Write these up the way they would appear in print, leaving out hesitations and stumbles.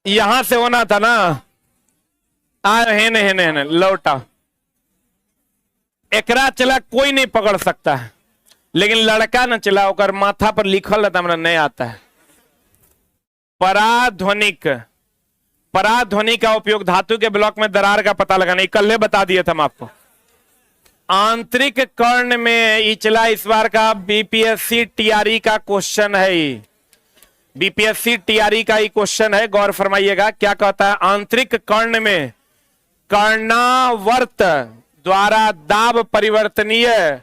यहां से होना था ना। हेने हेने हेने लौटा। एकरा चला कोई नहीं पकड़ सकता है, लेकिन लड़का न चला ओकर माथा पर लिखल रहता, हमरा नहीं आता है। पराध्वनिक। पराध्वनि का उपयोग धातु के ब्लॉक में दरार का पता लगाने, कल बता दिए थे हम आपको। आंतरिक कर्ण में इचला इस बार का बीपीएससी टीआरई का क्वेश्चन है। बीपीएससी टीआरई का ही क्वेश्चन है, गौर फरमाइएगा क्या कहता है। आंतरिक कर्ण में कर्णावर्त द्वारा दाब परिवर्तनीय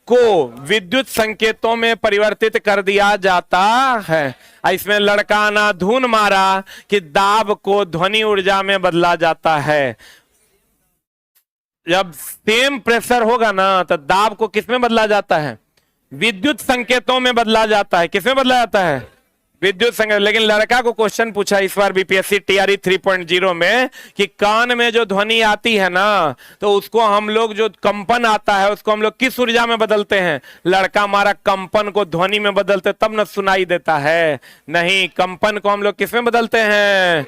को विद्युत संकेतों में परिवर्तित कर दिया जाता है। इसमें लड़का ना धुन मारा कि दाब को ध्वनि ऊर्जा में बदला जाता है। जब सेम प्रेशर होगा ना तो दाब को किसमें बदला जाता है? विद्युत संकेतों में बदला जाता है। किसमें बदला जाता है? विद्युत संकेत। लेकिन लड़का को क्वेश्चन पूछा इस बार बीपीएससी टीआरई 3.0 में कि कान में जो ध्वनि आती है ना तो उसको हम लोग, जो कंपन आता है उसको हम लोग किस ऊर्जा में बदलते हैं? लड़का हमारा कंपन को ध्वनि में बदलते तब न सुनाई देता है। नहीं, कंपन को हम लोग किस में बदलते हैं?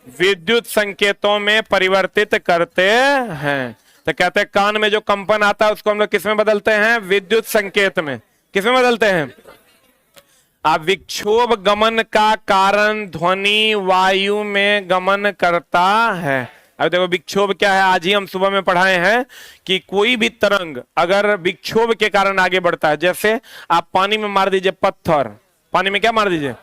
विद्युत संकेतों में परिवर्तित करते हैं। तो कहते हैं कान में जो कंपन आता है उसको हम लोग किस में बदलते हैं? विद्युत संकेत में। किस में बदलते हैं? अब विक्षोभ गमन का कारण ध्वनि वायु में गमन करता है। अब देखो विक्षोभ क्या है, आज ही हम सुबह में पढ़ाए हैं कि कोई भी तरंग अगर विक्षोभ के कारण आगे बढ़ता है, जैसे आप पानी में मार दीजिए पत्थर, पानी में क्या मार दीजिए?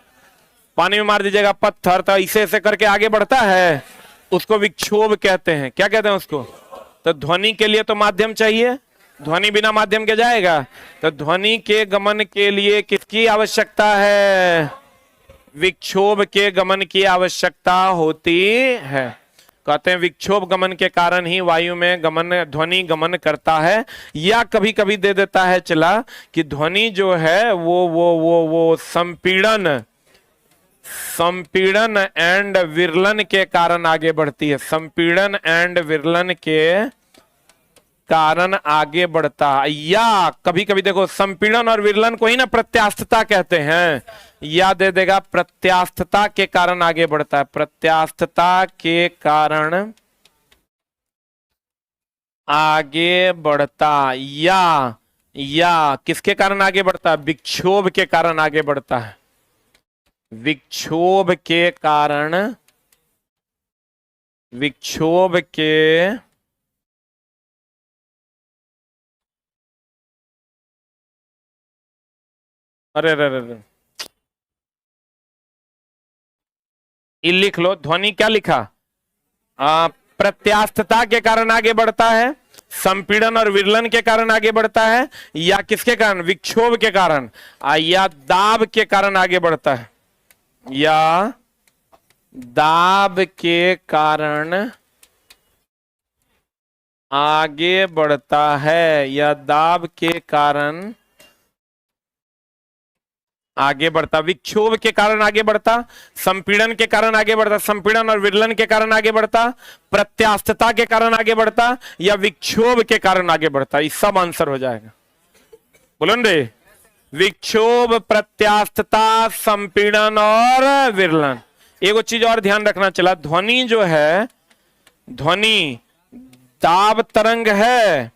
पानी में मार दीजिएगा पत्थर, तो ऐसे ऐसे करके आगे बढ़ता है, उसको विक्षोभ कहते हैं। क्या कहते हैं उसको? तो ध्वनि के लिए तो माध्यम चाहिए, ध्वनि बिना माध्यम के जाएगा? तो ध्वनि के गमन के लिए किसकी आवश्यकता है? विक्षोभ के गमन की आवश्यकता होती है। कहते हैं विक्षोभ गमन के कारण ही वायु में गमन, ध्वनि गमन करता है। या कभी कभी दे देता है चला कि ध्वनि जो है वो संपीड़न एंड विरलन के कारण आगे बढ़ती है। संपीड़न एंड विरलन के कारण आगे बढ़ता है। या कभी कभी देखो संपीड़न और विरलन को ही ना प्रत्यास्थता कहते हैं, या दे देगा प्रत्यास्थता के कारण आगे बढ़ता है। प्रत्यास्थता के कारण आगे बढ़ता, या किसके कारण आगे बढ़ता है? विक्षोभ के कारण आगे बढ़ता है। विक्षोभ के कारण, विक्षोभ के अरे लिख लो, ध्वनि क्या लिखा? प्रत्यास्थता के कारण आगे बढ़ता है, संपीड़न और विरलन के कारण आगे बढ़ता है, या किसके कारण? विक्षोभ के कारण, या दाब के कारण आगे बढ़ता है, या दाब के कारण आगे बढ़ता है, या दाब के कारण आगे बढ़ता। विक्षोभ के कारण आगे बढ़ता, संपीड़न के कारण आगे बढ़ता, संपीड़न और विरलन के कारण आगे बढ़ता, प्रत्यास्थता के कारण आगे बढ़ता, या विक्षोभ के कारण आगे बढ़ता। इस सब आंसर हो जाएगा। बोलो रे, विक्षोभ, प्रत्यास्थता, संपीड़न और विरलन। एगो चीज और ध्यान रखना चला, ध्वनि जो है, ध्वनि दाब तरंग है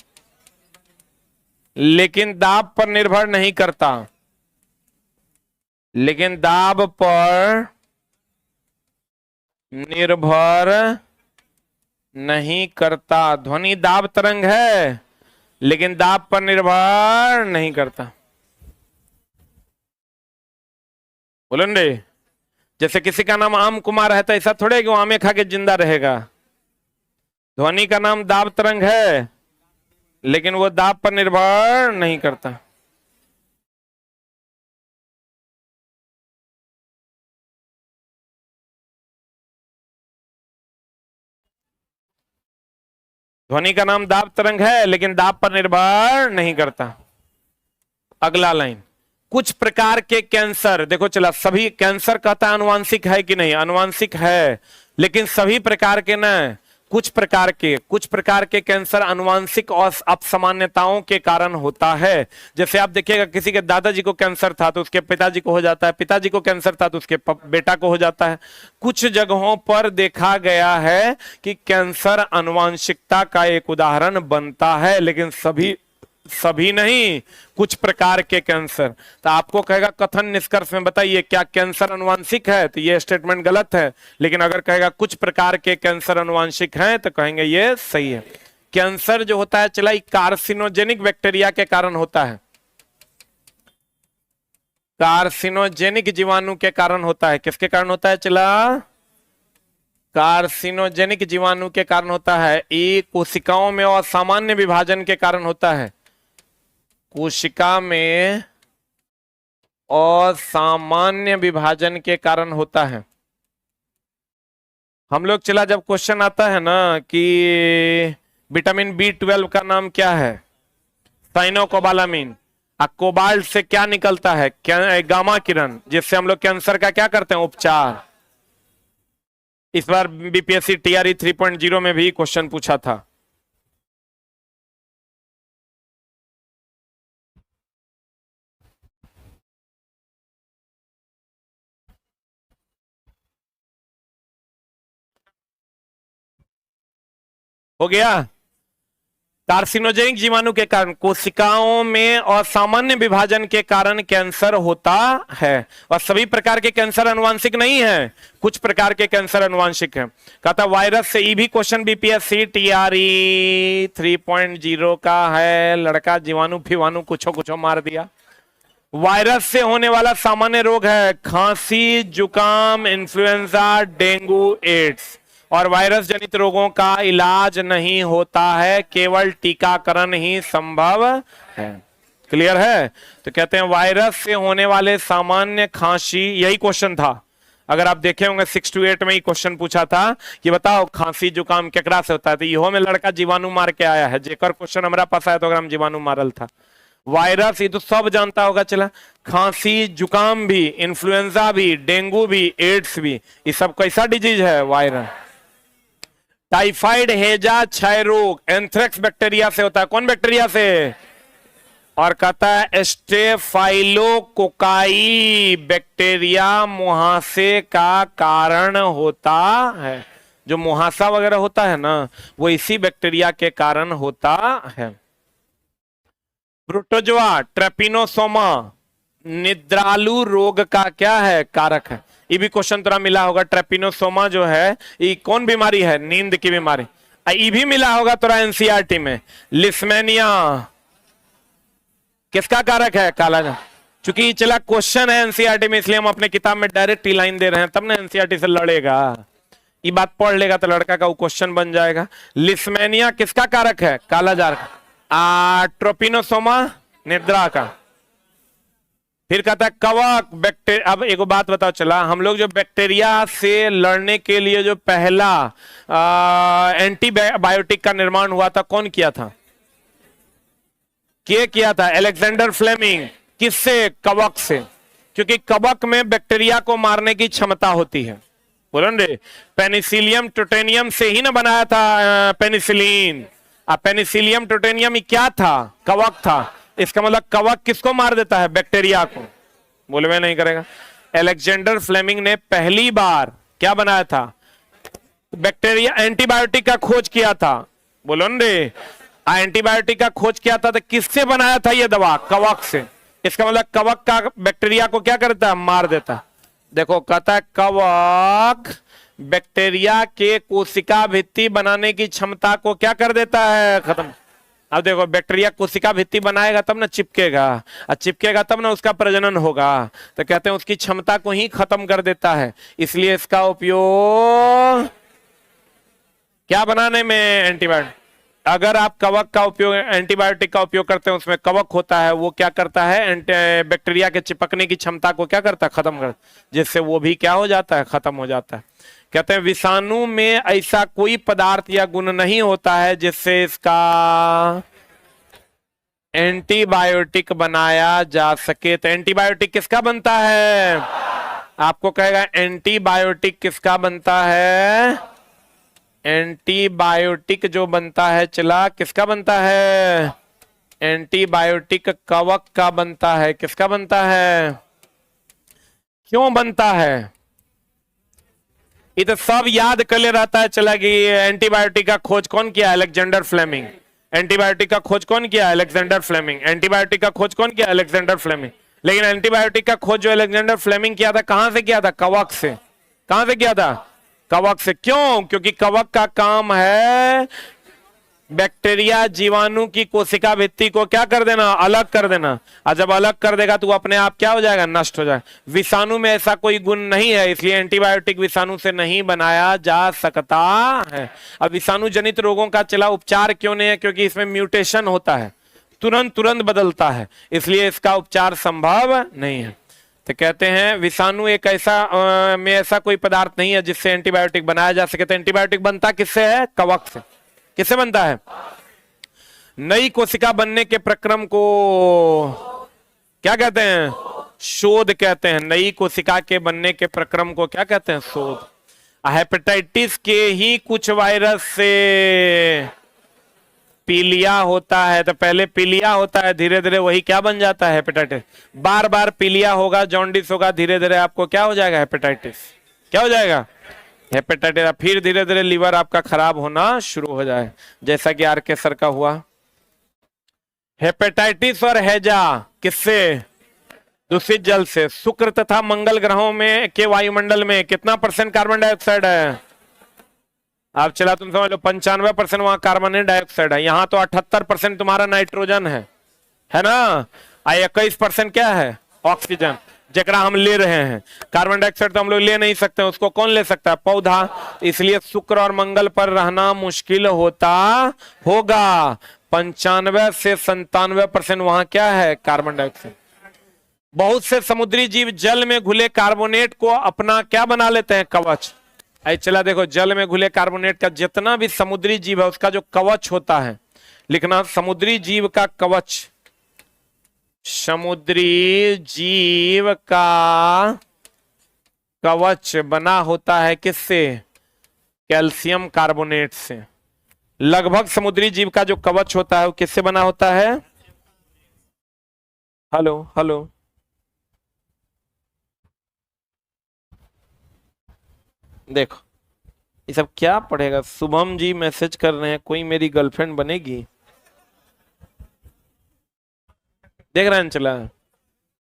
लेकिन दाब पर निर्भर नहीं करता। लेकिन दाब पर निर्भर नहीं करता। ध्वनि दाब तरंग है लेकिन दाब पर निर्भर नहीं करता। बोलो रे, जैसे किसी का नाम आम कुमार है तो ऐसा थोड़े कि वो आमे खा के जिंदा रहेगा। ध्वनि का नाम दाब तरंग है लेकिन वो दाब पर निर्भर नहीं करता। ध्वनि का नाम दाब तरंग है लेकिन दाब पर निर्भर नहीं करता। अगला लाइन, कुछ प्रकार के कैंसर, देखो चला, सभी कैंसर कहता है अनुवांशिक है कि नहीं? अनुवांशिक है, लेकिन सभी प्रकार के न, कुछ प्रकार के कैंसर आनुवंशिक और अपसामान्यताओं के कारण होता है। जैसे आप देखिएगा किसी के दादाजी को कैंसर था तो उसके पिताजी को हो जाता है, पिताजी को कैंसर था तो उसके बेटा को हो जाता है। कुछ जगहों पर देखा गया है कि कैंसर आनुवंशिकता का एक उदाहरण बनता है, लेकिन सभी नहीं, कुछ प्रकार के कैंसर। तो आपको कहेगा कथन निष्कर्ष में बताइए क्या कैंसर आनुवंशिक है, तो ये स्टेटमेंट गलत है। लेकिन अगर कहेगा कुछ प्रकार के कैंसर आनुवंशिक हैं तो कहेंगे ये सही है। कैंसर जो होता है चला कार्सिनोजेनिक बैक्टीरिया के कारण होता है, कार्सिनोजेनिक जीवाणु के कारण होता है। किसके कारण होता है चला? कार्सिनोजेनिक जीवाणु के कारण होता है। ये कोशिकाओं में और सामान्य विभाजन के कारण होता है, कोशिका में और सामान्य विभाजन के कारण होता है। हम लोग चला जब क्वेश्चन आता है ना कि विटामिन B12 का नाम क्या है, साइनोकोबालामिन, कोबाल्ट से क्या निकलता है, गामा किरण, जिससे हम लोग कैंसर का क्या करते हैं, उपचार। इस बार बीपीएससी टीआरई 3.0 में भी क्वेश्चन पूछा था। हो गया। कार्सिनोजेनिक जीवाणु के कारण कोशिकाओं में और सामान्य विभाजन के कारण कैंसर होता है। और सभी प्रकार के कैंसर आनुवंशिक नहीं है, कुछ प्रकार के कैंसर आनुवंशिक है। कहता वायरस से ये भी क्वेश्चन बीपीएससी टीआरई 3.0 का है। लड़का जीवाणु फिवाणु कुछो मार दिया। वायरस से होने वाला सामान्य रोग है खांसी, जुकाम, इन्फ्लुएंजा, डेंगू, एड्स। और वायरस जनित रोगों का इलाज नहीं होता है, केवल टीकाकरण ही संभव है। क्लियर है? तो कहते हैं वायरस से होने वाले सामान्य खांसी, यही क्वेश्चन था। अगर आप देखे होंगे 6 to 8 में ही क्वेश्चन पूछा था कि बताओ खांसी जुकाम केकरा से होता है, तो इहो में लड़का जीवाणु मार के आया है। जेकर क्वेश्चन हमारा पास आया तो अगर हम जीवाणु मारल था। वायरस ये तो सब जानता होगा चला, खांसी जुकाम भी, इन्फ्लुएंजा भी, डेंगू भी, एड्स भी, ये सब कैसा डिजीज है, वायरस। टाइफाइड, हैजा, क्षय रोग एंथ्रेक्स बैक्टीरिया से होता है। कौन बैक्टीरिया से? और कहता है स्टेफाइलोकोकाई बैक्टीरिया मुहासे का कारण होता है। जो मुहासा वगैरह होता है ना, वो इसी बैक्टीरिया के कारण होता है। प्रोटोजोआ ट्रेपिनोसोमा निद्रालु रोग का क्या है, कारक है। ये भी क्वेश्चन तरह मिला होगा। ट्रेपिनोसोमा जो है ये कौन बीमारी है, नींद की बीमारी। ये भी मिला होगा तोरा एनसीईआरटी में। लिस्मेनिया किसका कारक है, कालाजाम। चूंकि चला क्वेश्चन है एनसीईआरटी में, इसलिए हम अपने किताब में डायरेक्ट ही लाइन दे रहे हैं, तब ना एनसीईआरटी से लड़ेगा। ये बात पढ़ लेगा तो लड़का का वो क्वेश्चन बन जाएगा। लिस्मेनिया किसका कारक है, कालाजार का। ट्रोपिनोसोमा निद्रा का। फिर कहता है कवक बैक्टीरिया। अब एक बात बताओ चला, हम लोग जो बैक्टीरिया से लड़ने के लिए जो पहला एंटीबायोटिक का निर्माण हुआ था, कौन किया था, किया था? Alexander Fleming. किससे? कवक से। क्योंकि कवक में बैक्टीरिया को मारने की क्षमता होती है। बोलो रे, पेनिसिलियम टोटेनियम से ही ना बनाया था पेनिसिलिन। पेनिसिलियम टोटेनियम क्या था, कवक था। इसका मतलब कवक किसको मार देता है, बैक्टीरिया को। बोलवे नहीं करेगा। अलेक्जेंडर फ्लेमिंग ने पहली बार क्या बनाया था, बैक्टीरिया एंटीबायोटिक का खोज किया था। बोलो रे, एंटीबायोटिक का खोज किया था तो किससे बनाया था ये दवा, कवक से। इसका मतलब कवक का बैक्टीरिया को क्या करता है, मार देता। देखो कहता है कवक बैक्टीरिया के कोशिका भित्ति बनाने की क्षमता को क्या कर देता है, खत्म। अब देखो बैक्टीरिया कोशिका भित्ति बनाएगा तब ना चिपकेगा, और चिपकेगा तब ना उसका प्रजनन होगा। तो कहते हैं उसकी क्षमता को ही खत्म कर देता है। इसलिए इसका उपयोग क्या बनाने में, एंटीबायोटिक। अगर आप कवक का उपयोग, एंटीबायोटिक का उपयोग करते हैं, उसमें कवक होता है, वो क्या करता है, बैक्टीरिया के चिपकने की क्षमता को क्या करता है, खत्म कर, जिससे वो भी क्या हो जाता है, खत्म हो जाता है। कहते हैं विषाणु में ऐसा कोई पदार्थ या गुण नहीं होता है जिससे इसका एंटीबायोटिक बनाया जा सके। तो एंटीबायोटिक किसका बनता है, आपको कहेगा एंटीबायोटिक किसका बनता है, एंटीबायोटिक जो बनता है चला, किसका बनता है? एंटीबायोटिक कवक का बनता है। किसका बनता है? क्यों बनता है? ये तो सब याद कर ले रहता है चला कि एंटीबायोटिक का खोज कौन किया? Alexander Fleming. एंटीबायोटिक का खोज कौन किया? Alexander Fleming. एंटीबायोटिक का खोज कौन किया? Alexander Fleming. लेकिन एंटीबायोटिक का खोज जो अलेक्जेंडर फ्लेमिंग किया था, कहां से किया था? कवक से। कहां से किया था? कवक से। क्यों? क्योंकि कवक का काम है बैक्टीरिया जीवाणु की कोशिका भित्ति को क्या कर देना? अलग कर देना। और जब अलग कर देगा तो वो अपने आप क्या हो जाएगा? नष्ट हो जाएगा। विषाणु में ऐसा कोई गुण नहीं है, इसलिए एंटीबायोटिक विषाणु से नहीं बनाया जा सकता है। अब विषाणु जनित रोगों का चला उपचार क्यों नहीं है? क्योंकि इसमें म्यूटेशन होता है, तुरंत तुरंत बदलता है, इसलिए इसका उपचार संभव नहीं है। तो कहते हैं विषाणु एक ऐसा में ऐसा कोई पदार्थ नहीं है जिससे एंटीबायोटिक बनाया जा सके। तो एंटीबायोटिक बनता किससे है? कवक से। किससे बनता है? नई कोशिका बनने के प्रक्रम को क्या कहते हैं? शोध कहते हैं। नई कोशिका के बनने के प्रक्रम को क्या कहते हैं? शोध। हेपेटाइटिस के ही कुछ वायरस से पीलिया होता है, तो पहले पीलिया होता है, धीरे धीरे वही क्या बन जाता है? हेपेटाइटिस। बार बार पीलिया होगा, जॉन्डिस होगा, धीरे धीरे आपको क्या हो जाएगा? हेपेटाइटिस। क्या हो जाएगा? हेपेटाइटिस। फिर धीरे धीरे लीवर आपका खराब होना शुरू हो जाए, जैसा कि आरके सर का हुआ। हेपेटाइटिस और हैजा किससे? दूषित जल से। शुक्र तथा मंगल ग्रहों में के वायुमंडल में कितना % कार्बन डाइऑक्साइड है? आप चला तुम समझ लो 95% वहां कार्बन डाइऑक्साइड है। यहाँ तो 78% तुम्हारा नाइट्रोजन है ना? 21% क्या है? ऑक्सीजन, जरा हम ले रहे हैं। कार्बन डाइऑक्साइड तो हम लोग ले नहीं सकते, उसको कौन ले सकता है? पौधा। इसलिए शुक्र और मंगल पर रहना मुश्किल होता होगा। 95 से 97% वहां क्या है? Carbon dioxide. बहुत से समुद्री जीव जल में घुले कार्बोनेट को अपना क्या बना लेते हैं? कवच। आई चला देखो, जल में घुले कार्बोनेट का जितना भी समुद्री जीव है उसका जो कवच होता है, लिखना समुद्री जीव का कवच। समुद्री जीव का कवच बना होता है किससे? कैल्शियम कार्बोनेट से। लगभग समुद्री जीव का जो कवच होता है वो किससे बना होता है? हेलो हेलो, देखो ये सब क्या पढ़ेगा? शुभम जी मैसेज कर रहे हैं, कोई मेरी गर्लफ्रेंड बनेगी? देख रहे हैं चला,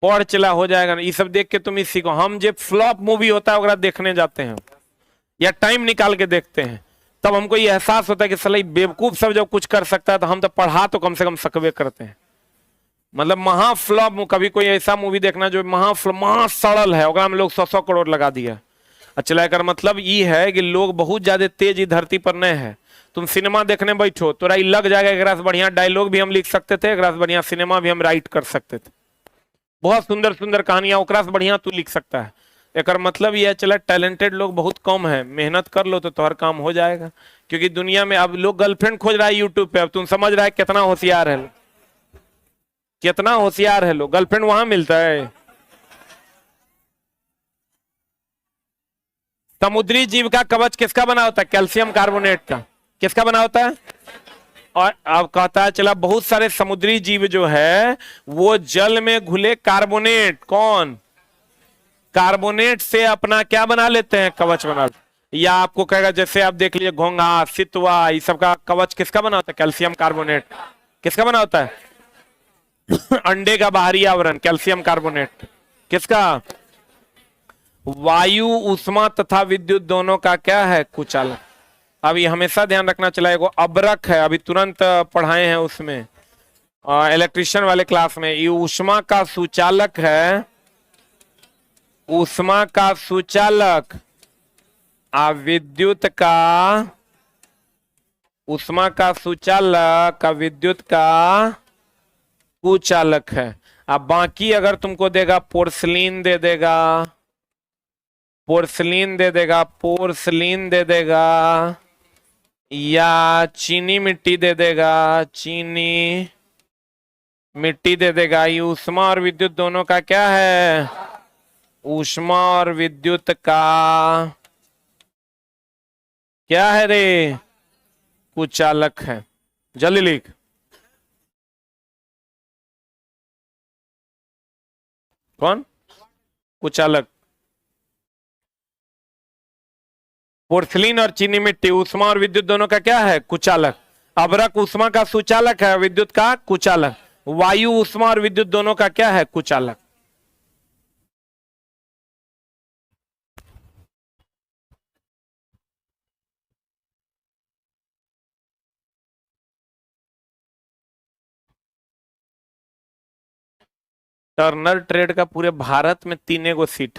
पढ़ चला हो जाएगा ना। ये सब देख के तुम ही सीखो। हम जब फ्लॉप मूवी होता है देखने जाते हैं या टाइम निकाल के देखते हैं, तब हमको ये एहसास होता है कि साला बेवकूफ सब जब कुछ कर सकता है तो हम तो पढ़ा तो कम से कम सकवे करते हैं। मतलब महाफ्लॉप, कभी कोई ऐसा मूवी देखना जो महा सरल है, हम लोग 100 करोड़ लगा दिया। अच्छा, कर मतलब ये है कि लोग बहुत ज्यादा तेज धरती पर नहीं है। तुम सिनेमा देखने बैठो तो लग जाएगा, एक से बढ़िया डायलॉग भी हम लिख सकते थे, एक से बढ़िया सिनेमा भी हम राइट कर सकते थे। बहुत सुंदर सुंदर कहानियां ओकरा से बढ़िया तू लिख सकता है। एक मतलब यह चला टैलेंटेड लोग बहुत कम है, मेहनत कर लो तो तुम्हारा काम हो जाएगा। क्योंकि दुनिया में अब लोग गर्लफ्रेंड खोज रहा है यूट्यूब पे। अब तुम समझ रहा है कितना होशियार है, कितना होशियार है लोग। गर्लफ्रेंड वहां मिलता है। समुद्री जीव का कवच किसका बना होता है? कैल्शियम कार्बोनेट का। किसका बना होता है? और अब कहता है चला बहुत सारे समुद्री जीव जो है वो जल में घुले कार्बोनेट, कौन? कार्बोनेट से अपना क्या बना लेते हैं? कवच बना लेते हैं। या आपको कहेगा जैसे आप देख लीजिए घोंघा, सितवा, ये सब का कवच किसका बना होता है? Calcium carbonate. किसका बना होता है? अंडे का बाहरी आवरण कैल्शियम कार्बोनेट। किसका? वायु, ऊष्मा तथा विद्युत दोनों का क्या है? कुचालक। अब ये हमेशा ध्यान रखना चला, एगो अब्रक है, अभी तुरंत पढ़ाए हैं उसमें इलेक्ट्रिशियन वाले क्लास में। ये ऊष्मा का सुचालक है, ऊष्मा का सुचालक। विद्युत का, ऊष्मा का सुचालक का विद्युत का कुचालक है। अब बाकी अगर तुमको देगा पोर्सलिन दे देगा, पोर्सलिन दे देगा, पोर्सलिन दे देगा, या चीनी मिट्टी दे देगा, चीनी मिट्टी दे देगा। ये ऊष्मा और विद्युत दोनों का क्या है? ऊष्मा और विद्युत का क्या है रे? कुचालक है। जल्दी लिख। कौन? कुचालक। पोर्सिलिन और चीनी मिट्टी, उष्मा और विद्युत दोनों का क्या है? कुचालक। अभ्रक उष्मा का सुचालक है, विद्युत का कुचालक। वायु उष्मा और विद्युत दोनों का क्या है? कुचालक। टर्नर ट्रेड का पूरे भारत में 3 गो सीट।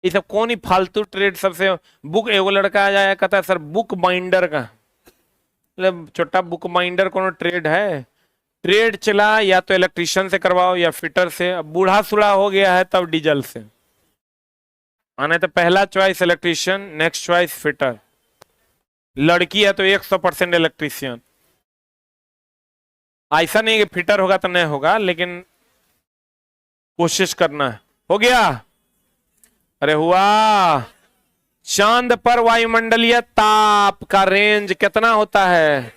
ये सब कौन ही फालतू ट्रेड सबसे। बुक एगो लड़का आ जाए कहता है सर बुक बाइंडर का, मतलब छोटा बुक बाइंडर कोनो ट्रेड है? ट्रेड चला या तो इलेक्ट्रिशियन से करवाओ या फिटर से, अब बूढ़ा सुढ़ा हो गया है तब डीजल से। आने तो पहला choice electrician, next choice fitter. लड़की है तो 100% इलेक्ट्रिशियन। ऐसा नहीं कि फिटर होगा तो नहीं होगा, लेकिन कोशिश करना है। हो गया? अरे हुआ। चांद पर वायुमंडलीय ताप का रेंज कितना होता है?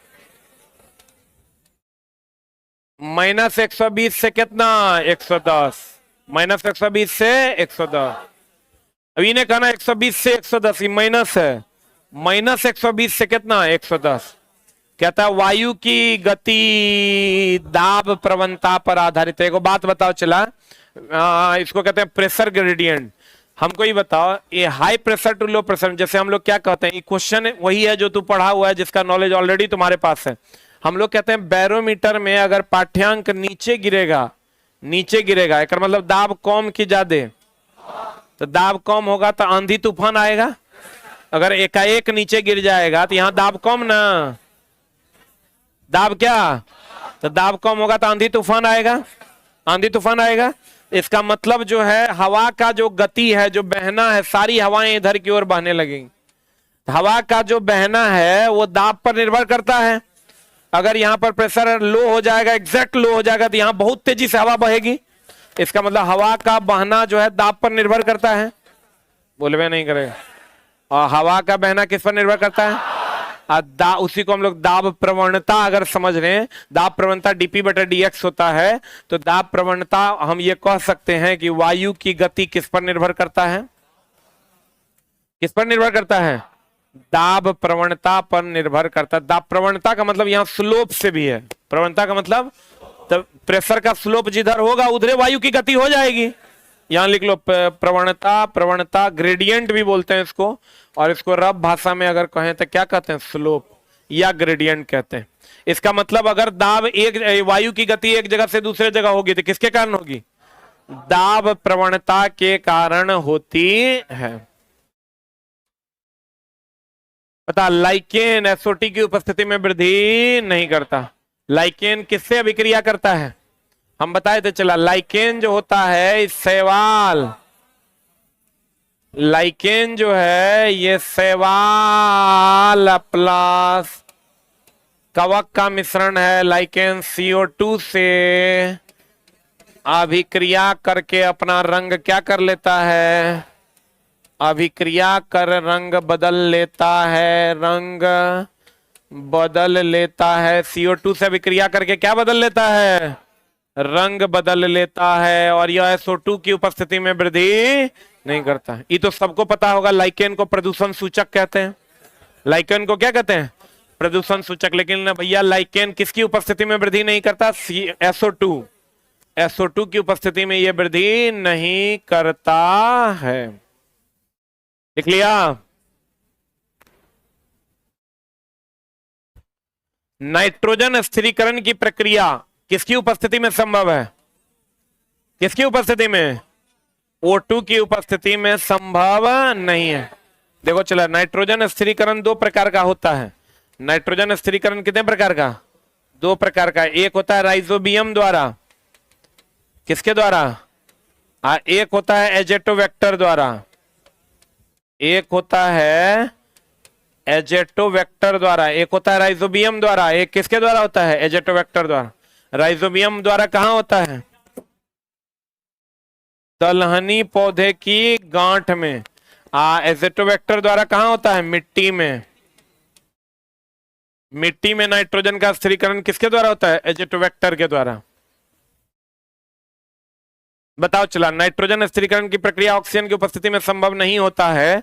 -120 से कितना? 110। -120 से 110। अब इन्हें कहना 120 से 110, ये माइनस है। -120 से कितना? 110। कहता है वायु की गति दाब प्रवणता पर आधारित है। एक बात बताओ चला, इसको कहते हैं प्रेशर ग्रेडियंट। हमको ये बताओ, ये high pressure to low pressure, जैसे हम लोग क्या कहते हैं, ये क्वेश्चन वही है जो तू पढ़ा हुआ है, जिसका नॉलेज ऑलरेडी तुम्हारे पास है। हम लोग कहते हैं बैरोमीटर में अगर पाठ्यांक नीचे गिरेगा, नीचे गिरेगा एक मतलब दाब कम की ज्यादा, तो दाब कम होगा तो आंधी तूफान आएगा। अगर एकाएक नीचे गिर जाएगा तो यहाँ दाब कम ना, दाब क्या, तो दाब कम होगा तो आंधी तूफान आएगा, आंधी तूफान आएगा। इसका मतलब जो है हवा का जो गति है, जो बहना है, सारी हवाएं इधर की ओर बहने लगेंगी। हवा का जो बहना है वो दाब पर निर्भर करता है। अगर यहाँ पर प्रेशर लो हो जाएगा, एग्जैक्ट लो हो जाएगा, तो यहाँ बहुत तेजी से हवा बहेगी। इसका मतलब हवा का बहना जो है दाब पर निर्भर करता है। बोलवे नहीं करेगा। और हवा का बहना किस पर निर्भर करता है? उसी को हम लोग दाब प्रवणता अगर समझ रहे हैं, दाब प्रवणता dp/dx होता है। तो दाब प्रवणता हम ये कह सकते हैं कि वायु की गति किस पर निर्भर करता है? किस पर निर्भर करता है? दाब प्रवणता पर निर्भर करता है। दाब प्रवणता का मतलब यहाँ स्लोप से भी है। प्रवणता का मतलब तो प्रेशर का स्लोप जिधर होगा उधर वायु की गति हो जाएगी। यहां लिख लो प्रवणता, प्रवणता ग्रेडियंट भी बोलते हैं इसको, और इसको रफ भाषा में अगर कहें तो क्या कहते हैं? स्लोप या ग्रेडियंट कहते हैं। इसका मतलब अगर दाब एक, वायु की गति एक जगह से दूसरे जगह होगी तो किसके कारण होगी? दाब प्रवणता के कारण होती है। पता, लाइकेन एसओटी की उपस्थिति में वृद्धि नहीं करता। लाइकेन किससे अभिक्रिया करता है? हम बताए थे चला, लाइकेन जो होता है इस शैवाल, लाइकेन जो है ये शैवाल प्लस कवक का मिश्रण है। लाइकेन CO2 से अभिक्रिया करके अपना रंग क्या कर लेता है? अभिक्रिया कर रंग बदल लेता है, रंग बदल लेता है। CO2 से अभिक्रिया करके क्या बदल लेता है? रंग बदल लेता है। और यह SO2 की उपस्थिति में वृद्धि नहीं करता। ये तो सबको पता होगा, लाइकेन को प्रदूषण सूचक कहते हैं। लाइकेन को क्या कहते हैं? प्रदूषण सूचक। लेकिन भैया लाइकेन किसकी उपस्थिति में वृद्धि नहीं करता? SO2, SO2 की उपस्थिति में यह वृद्धि नहीं करता है। लिख लिया? नाइट्रोजन स्थिरीकरण की प्रक्रिया किसकी उपस्थिति में संभव है? किसकी उपस्थिति में? O2 की उपस्थिति में संभव नहीं है। देखो चला, नाइट्रोजन स्थिरीकरण 2 प्रकार का होता है। नाइट्रोजन स्थिरीकरण कितने प्रकार का? 2 प्रकार का। एक होता है राइजोबियम द्वारा। किसके द्वारा? एक होता है एजेटोवेक्टर द्वारा। एक होता है एजेटोवेक्टर द्वारा, एक होता है राइजोबियम द्वारा। एक किसके द्वारा होता है? एजेटोवेक्टर द्वारा। राइजोबियम द्वारा कहां होता है? दलहनी पौधे की गांठ में। एजेटोबैक्टर द्वारा कहाँ होता है? मिट्टी में। मिट्टी में नाइट्रोजन का स्थिरीकरण किसके द्वारा होता है? एजेटोबैक्टर के द्वारा। बताओ चला, नाइट्रोजन स्थिरीकरण की प्रक्रिया ऑक्सीजन की उपस्थिति में संभव नहीं होता है,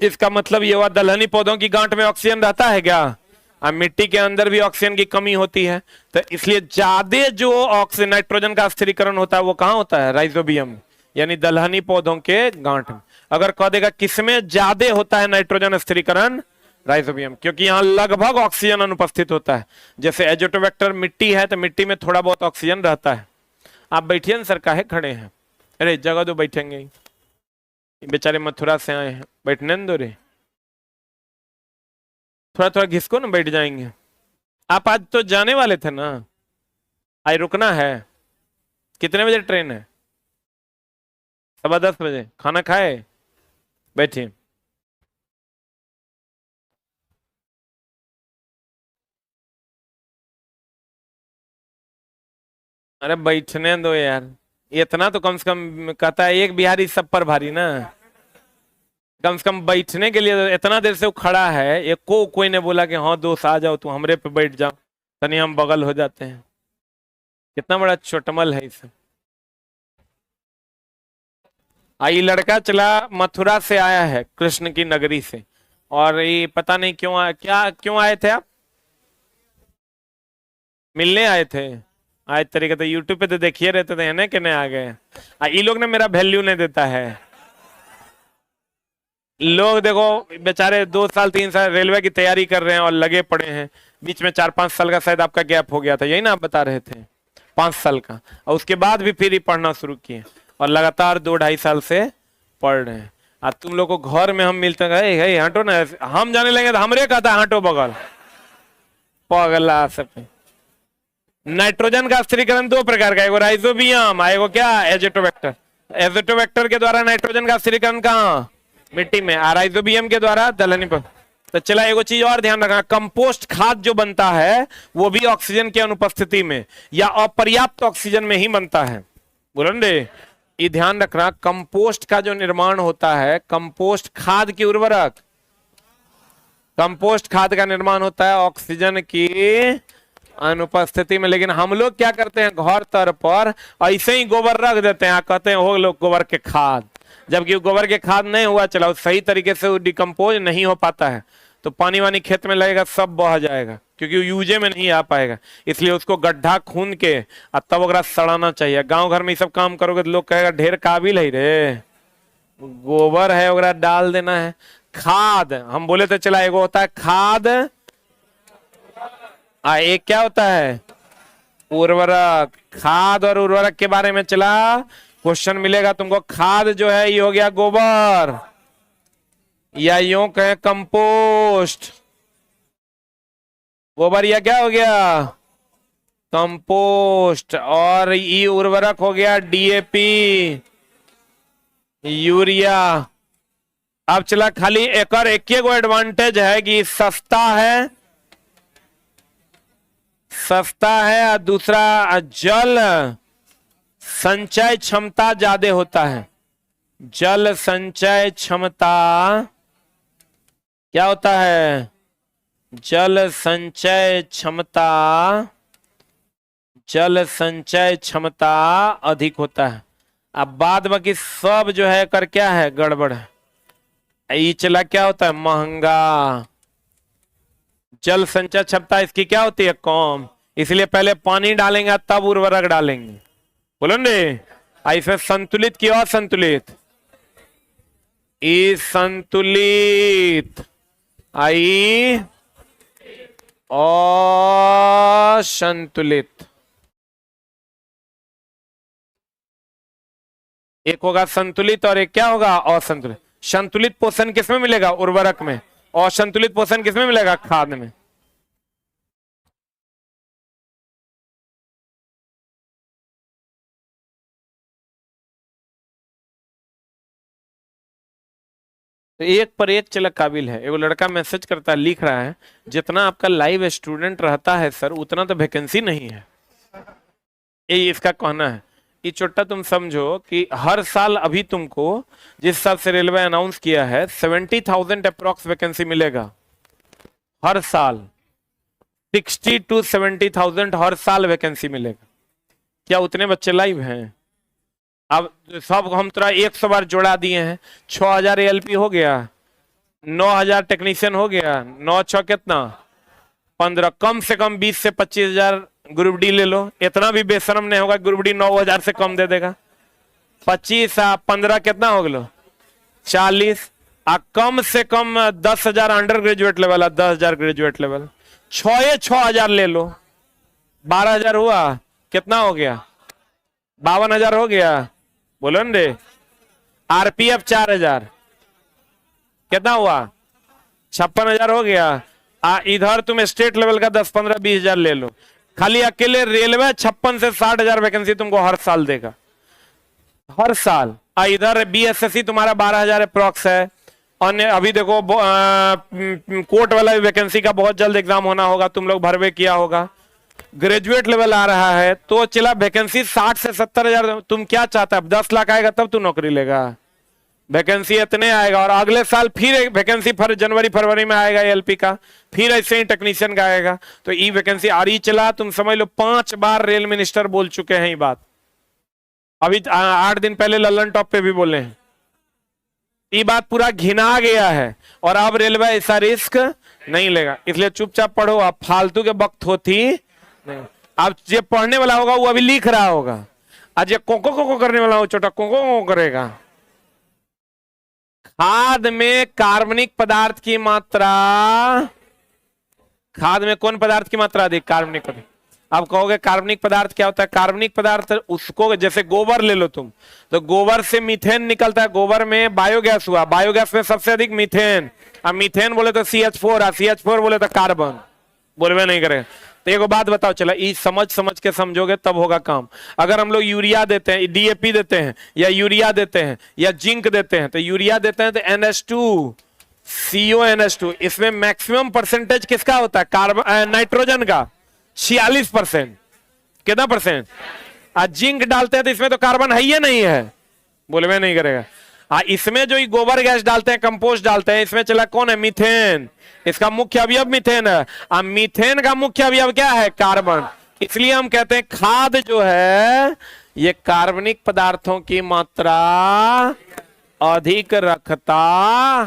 इसका मतलब ये हुआ दलहनी पौधों की गांठ में ऑक्सीजन रहता है क्या? अब मिट्टी के अंदर भी ऑक्सीजन की कमी होती है, तो इसलिए ज्यादा जो ऑक्सीजन नाइट्रोजन का स्थिरीकरण होता है वो कहां होता है? राइजोबियम, यानी दलहनी पौधों के गांठ में। अगर कह देगा किसमें ज्यादा होता है नाइट्रोजन स्थिरीकरण? राइजोबियम, क्योंकि यहाँ लगभग ऑक्सीजन अनुपस्थित होता है। जैसे एजोटोबैक्टर मिट्टी है तो मिट्टी में थोड़ा बहुत ऑक्सीजन रहता है। आप बैठिए ना सर, काहे खड़े हैं? अरे जगह दो, बैठेंगे। बेचारे मथुरा से आए हैं, बैठने दो रे। थोड़ा थोड़ा घिसको ना, बैठ जाएंगे। आप आज तो जाने वाले थे ना? आज रुकना है? कितने बजे ट्रेन है? 10:15 खाना खाए? बैठिए। अरे बैठने दो यार, इतना तो कम से कम कहता है एक बिहारी सब पर भारी ना। कम से कम बैठने के लिए इतना देर से वो खड़ा है, एक को कोई ने बोला कि हाँ दोस्त आ जाओ, तू हमरे पे बैठ जाओ, तनी हम बगल हो जाते हैं। कितना बड़ा चोटमल है इसे। आई लड़का चला मथुरा से आया है, कृष्ण की नगरी से, और ये पता नहीं क्यों क्या क्यों आए थे आप? मिलने आए थे? आज तरीके तो यूट्यूब पे तो देखिए रहते थे, है ना, कि नहीं आ गए? ये लोग ने मेरा वैल्यू नहीं देता है। लोग देखो बेचारे 2 साल 3 साल रेलवे की तैयारी कर रहे हैं और लगे पड़े हैं, बीच में 4-5 साल का शायद आपका गैप हो गया था, यही ना आप बता रहे थे? 5 साल का, और उसके बाद भी फिर ही पढ़ना शुरू किए और लगातार 2-2.5 साल से पढ़ रहे हैं। और तुम लोग को घर में हम मिलते हैं, हटो ना, हम जाने लगे तो हमरे कहता है हटो बगल, पगला सब। नाइट्रोजन का स्थिरीकरण 2 प्रकार का, एगो राइजोबियम, एगो क्या? एजेटोबैक्टर। एजेटोबैक्टर के द्वारा नाइट्रोजन का स्थिरीकरण कहाँ? मिट्टी में। राइजोबियम के द्वारा दलहनी पर। तो चला एगो चीज और ध्यान रखना, कंपोस्ट खाद जो बनता है वो भी ऑक्सीजन की अनुपस्थिति में या अपर्याप्त ऑक्सीजन में ही बनता है। बोलो रे, ये ध्यान रखना, कंपोस्ट का जो निर्माण होता है, कंपोस्ट खाद की उर्वरक, कंपोस्ट खाद का निर्माण होता है ऑक्सीजन की अनुपस्थिति में। लेकिन हम लोग क्या करते हैं, घर तर पर ऐसे ही गोबर रख देते हैं, कहते हैं हो लोग गोबर के खाद, जबकि गोबर के खाद नहीं हुआ चला, सही तरीके से वो डिकम्पोज नहीं हो पाता है, तो पानी वानी खेत में लगेगा सब बह जाएगा, क्योंकि वो यूजे में नहीं आ पाएगा। इसलिए उसको गड्ढा खून के और तब ओकरा सड़ाना चाहिए। गांव घर में ये सब काम करोगे तो लोग कहेगा ढेर काबिल है रे, गोबर है ओकरा डाल देना है। खाद हम बोले तो चला, एगो होता है खाद, एक क्या होता है? उर्वरक। खाद और उर्वरक के बारे में चला क्वेश्चन मिलेगा तुमको। खाद जो है ये हो गया गोबर, या यूं कहें कंपोस्ट। गोबर या क्या हो गया? कंपोस्ट। और ये उर्वरक हो गया डीएपी, यूरिया। अब चला खाली एक और एक एडवांटेज है कि सस्ता है, सस्ता है, और दूसरा जल संचय क्षमता ज्यादा होता है। जल संचय क्षमता क्या होता है? जल संचय क्षमता, जल संचय क्षमता अधिक होता है। अब बाद बाकी सब जो है कर क्या है? गड़बड़ है। ये चला क्या होता है? महंगा। जल संचय क्षमता इसकी क्या होती है? कम। इसलिए पहले पानी डालेंगे तब उर्वरक डालेंगे। बोलो ने, ऐसे संतुलित की असंतुलित? ई संतुलित, आई असंतुलित। एक होगा संतुलित और एक क्या होगा? असंतुलित। संतुलित पोषण किसमें मिलेगा? उर्वरक में। और संतुलित पोषण किसमें मिलेगा? खाद में। तो एक पर एक चला काबिल है। एगो लड़का मैसेज करता है, लिख रहा है, जितना आपका लाइव स्टूडेंट रहता है सर उतना तो वैकेंसी नहीं है। ये इसका कहना है। ये छोटा तुम समझो कि हर साल अभी तुमको जिस हिसाब से रेलवे अनाउंस किया है 70,000 अप्रॉक्स वैकेंसी मिलेगा हर साल। 60 to 70,000 हर साल वैकेंसी मिलेगा। क्या उतने बच्चे लाइव हैं? अब सब हम तरह 100 बार जोड़ा दिए हैं। 6,000 ALP हो गया, 9,000 टेक्नीशियन हो गया, 9 6 कितना 15, कम से कम 20 से 25,000 ग्रुप डी ले लो। इतना भी बेशरम नहीं होगा ग्रुप डी 9,000 से कम दे देगा। 25 15 कितना हो गया 40, आ कम से कम 10,000 अंडर ग्रेजुएट लेवल है, 10,000 ग्रेजुएट लेवल। 6,000 ले लो, 12,000 हुआ, कितना हो गया 52,000 हो गया। बोलो न रे। RPF 4,000 कितना हुआ 56,000 हो गया। इधर तुम स्टेट लेवल का 10 15 20,000 ले लो। खाली अकेले रेलवे 56 से 60,000 वैकेंसी तुमको हर साल देगा, हर साल। इधर BSSC तुम्हारा 12,000 अप्रॉक्स है। और अभी देखो कोर्ट वाला वैकेंसी का बहुत जल्द एग्जाम होना होगा, तुम लोग भरवे किया होगा। ग्रेजुएट लेवल आ रहा है तो चला वैकेंसी 60 से 70,000। तुम क्या चाहता है 10 लाख आएगा तब तू नौकरी लेगा? वैकेंसी इतने आएगा और अगले साल फिर एक वैकेंसी जनवरी फरवरी में आएगा ALP का, फिर ऐसे ही टेक्नीशियन का आएगा। तो ये वैकेंसी आ रही चला, तुम समझ लो 5 बार रेल मिनिस्टर बोल चुके हैं ये बात। अभी 8 दिन पहले लल्लन टॉप पे भी बोले हैं। ये बात पूरा घिना गया है और अब रेलवे ऐसा रिस्क नहीं लेगा, इसलिए चुपचाप पढ़ो। आप फालतू के वक्त होती नहीं। अब जो पढ़ने वाला होगा वो अभी लिख रहा होगा, आज ये कोको करने वाला हो छोटा कोको करेगा। खाद में कार्बनिक पदार्थ की मात्रा, खाद में कौन पदार्थ की मात्रा अधिक? कार्बनिक पदार्थ। अब कहोगे कार्बनिक पदार्थ क्या होता है? कार्बनिक पदार्थ उसको, जैसे गोबर ले लो तुम, तो गोबर से मीथेन निकलता है। गोबर में बायोगैस हुआ, बायोगैस में सबसे अधिक मीथेन। अब मीथेन बोले तो CH4, CH4 बोले तो कार्बन, बोलवे नहीं करे। तो एक बात बताओ, चला ये समझ के समझोगे तब होगा काम। अगर हम लोग यूरिया देते हैं, DAP देते हैं, या यूरिया देते हैं, या जिंक देते हैं, तो यूरिया देते हैं तो NH2 CONH2, इसमें मैक्सिमम परसेंटेज किसका होता है? कार्बन नाइट्रोजन का 46%। कितना परसेंट? आज जिंक डालते हैं तो इसमें तो कार्बन है ही नहीं है, बोलवे नहीं करेगा। इसमें जो गोबर गैस डालते हैं, कंपोस्ट डालते हैं, इसमें चला कौन है? मीथेन। इसका मुख्य अवयव मीथेन है। अब मीथेन का मुख्य अवयव क्या है? कार्बन। इसलिए हम कहते हैं खाद जो है ये कार्बनिक पदार्थों की मात्रा अधिक रखता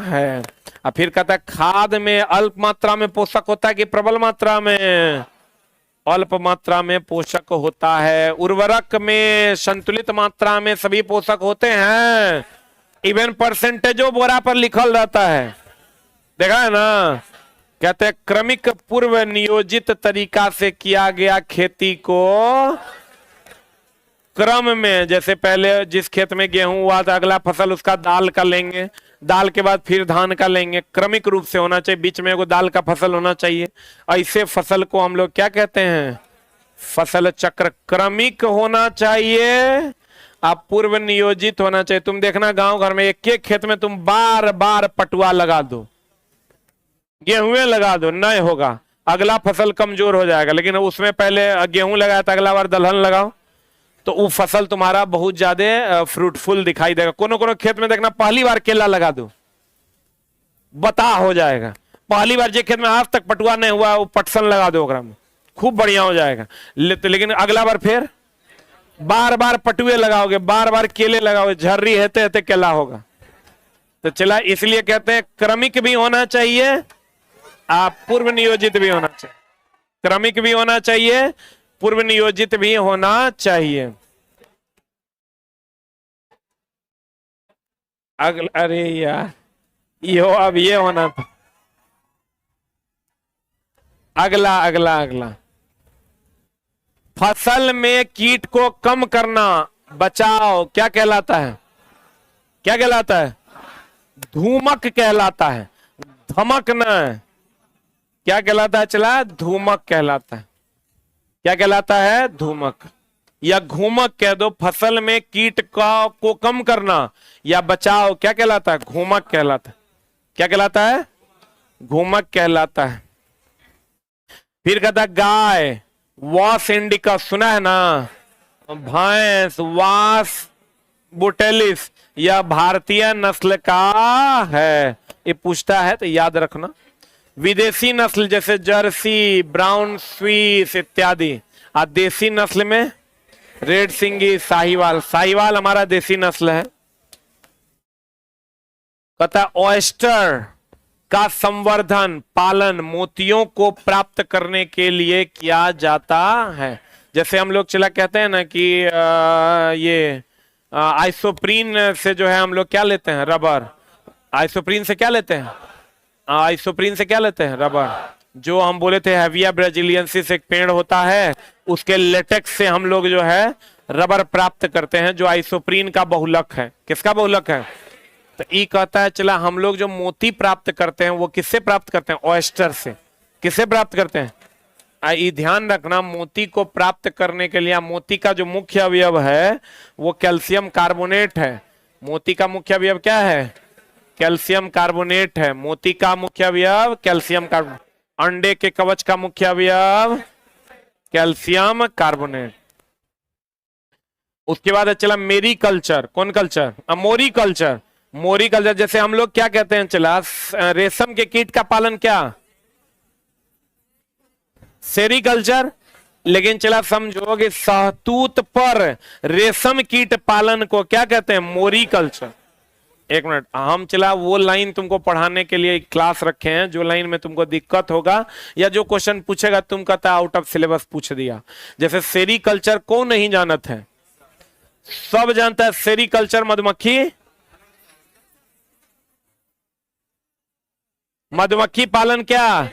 है। और फिर कहता है खाद में अल्प मात्रा में पोषक होता है कि प्रबल मात्रा में? अल्प मात्रा में पोषक होता है। उर्वरक में संतुलित मात्रा में सभी पोषक होते हैं, इवन परसेंटेजो बोरा पर लिखल रहता है, देखा है ना। कहते हैं क्रमिक पूर्व नियोजित तरीका से किया गया खेती को क्रम में, जैसे पहले जिस खेत में गेहूं हुआ था अगला फसल उसका दाल का लेंगे, दाल के बाद फिर धान का लेंगे, क्रमिक रूप से होना चाहिए, बीच में एगो दाल का फसल होना चाहिए। ऐसे फसल को हम लोग क्या कहते हैं? फसल चक्र। क्रमिक होना चाहिए, आप पूर्व नियोजित होना चाहिए। तुम देखना गांव घर में एक एक खेत में तुम बार बार पटुआ लगा दो, गेहूं लगा दो, नहीं होगा, अगला फसल कमजोर हो जाएगा। लेकिन उसमें पहले गेहूं लगाया था, अगला बार दलहन लगाओ तो वो फसल तुम्हारा बहुत ज्यादा फ्रूटफुल दिखाई देगा। कोनो खेत में देखना पहली बार केला लगा दो, बता हो जाएगा। पहली बार जो खेत में आज तक पटुआ नहीं हुआ वो पटसन लगा दो, में खूब बढ़िया हो जाएगा। लेकिन अगला बार फिर बार बार पटुए लगाओगे, बार बार केले लगाओगे, झर्री हेते हेते केला होगा। तो चला, इसलिए कहते हैं क्रमिक भी होना चाहिए, आप पूर्व नियोजित भी होना चाहिए। क्रमिक भी होना चाहिए, पूर्व नियोजित भी होना चाहिए। अरे यार यो अब ये होना था। अगला फसल में कीट को कम करना, बचाव क्या कहलाता है? क्या कहलाता है? धूमक कहलाता है, धमक न। क्या कहलाता है? चला, धूमक कहलाता है। क्या कहलाता है? धूमक या घूमक कह दो। फसल में कीट को कम करना या बचाव क्या कहलाता है? घूमक कहलाता है। क्या कहलाता है? घूमक कहलाता है। फिर कहता है गाय, वॉस इंडिका, सुना है ना? भैंस वास बुटेलिस यह भारतीय नस्ल का है, ये पूछता है तो याद रखना। विदेशी नस्ल जैसे जर्सी, ब्राउन स्विस इत्यादि। और देसी नस्ल में रेड सिंगी, साहिवाल। साहिवाल हमारा देसी नस्ल है। कहता ऑयस्टर का संवर्धन पालन मोतियों को प्राप्त करने के लिए किया जाता है। जैसे हम लोग चला कहते हैं ना कि ये आइसोप्रीन से जो है हम लोग क्या लेते हैं, रबर। आइसोप्रीन से क्या लेते हैं, आइसोप्रीन से क्या लेते हैं, रबर। जो हम बोले थे हैविया ब्राजीलियंसिस एक पेड़ होता है, उसके लेटेक्स से हम लोग जो है रबर प्राप्त करते हैं, जो आइसोप्रीन का बहुलक है। किसका बहुलक है? तो ई कहता है चला हम लोग जो मोती प्राप्त करते हैं वो किससे प्राप्त करते हैं, ऑयस्टर से। किससे प्राप्त करते हैं? ये ध्यान रखना, मोती को प्राप्त करने के लिए मोती का जो मुख्य अवयव है वो कैल्शियम कार्बोनेट है। मोती का मुख्य अवयव क्या है? कैल्शियम कार्बोनेट है। मोती का मुख्य अवयव कैल्शियम कार्बोनेट। अंडे के कवच का मुख्य अवयव कैल्शियम कार्बोनेट। उसके बाद चला मेरी कल्चर। कौन कल्चर? मोरी कल्चर। मोरी कल्चर जैसे हम लोग क्या कहते हैं, चला रेशम के कीट का पालन क्या, सेरीकल्चर। लेकिन चला समझो कि सहतूत पर रेशम कीट पालन को क्या कहते हैं, मोरी कल्चर। एक मिनट, हम चला वो लाइन तुमको पढ़ाने के लिए क्लास रखे हैं, जो लाइन में तुमको दिक्कत होगा या जो क्वेश्चन पूछेगा तुम कहता आउट ऑफ सिलेबस पूछ दिया। जैसे सेरीकल्चर कौन नहीं जानत है, सब जानता है। सेरीकल्चर मधुमक्खी, मधुमक्खी पालन क्या,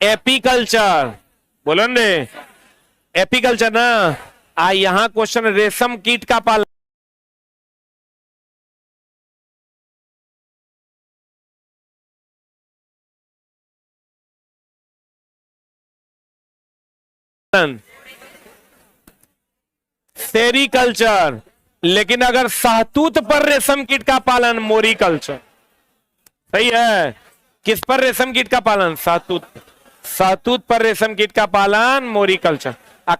एपीकल्चर। बोलो ने एपीकल्चर ना। यहां क्वेश्चन रेशम कीट का पालन, सेरीकल्चर। लेकिन अगर सहतूत पर रेशम कीट का पालन, मोरीकल्चर। सही है। किस पर रेशम कीट का पालन? सहतूत। सहतूत पर रेशम कीट का पालन, मोरीकल्चर।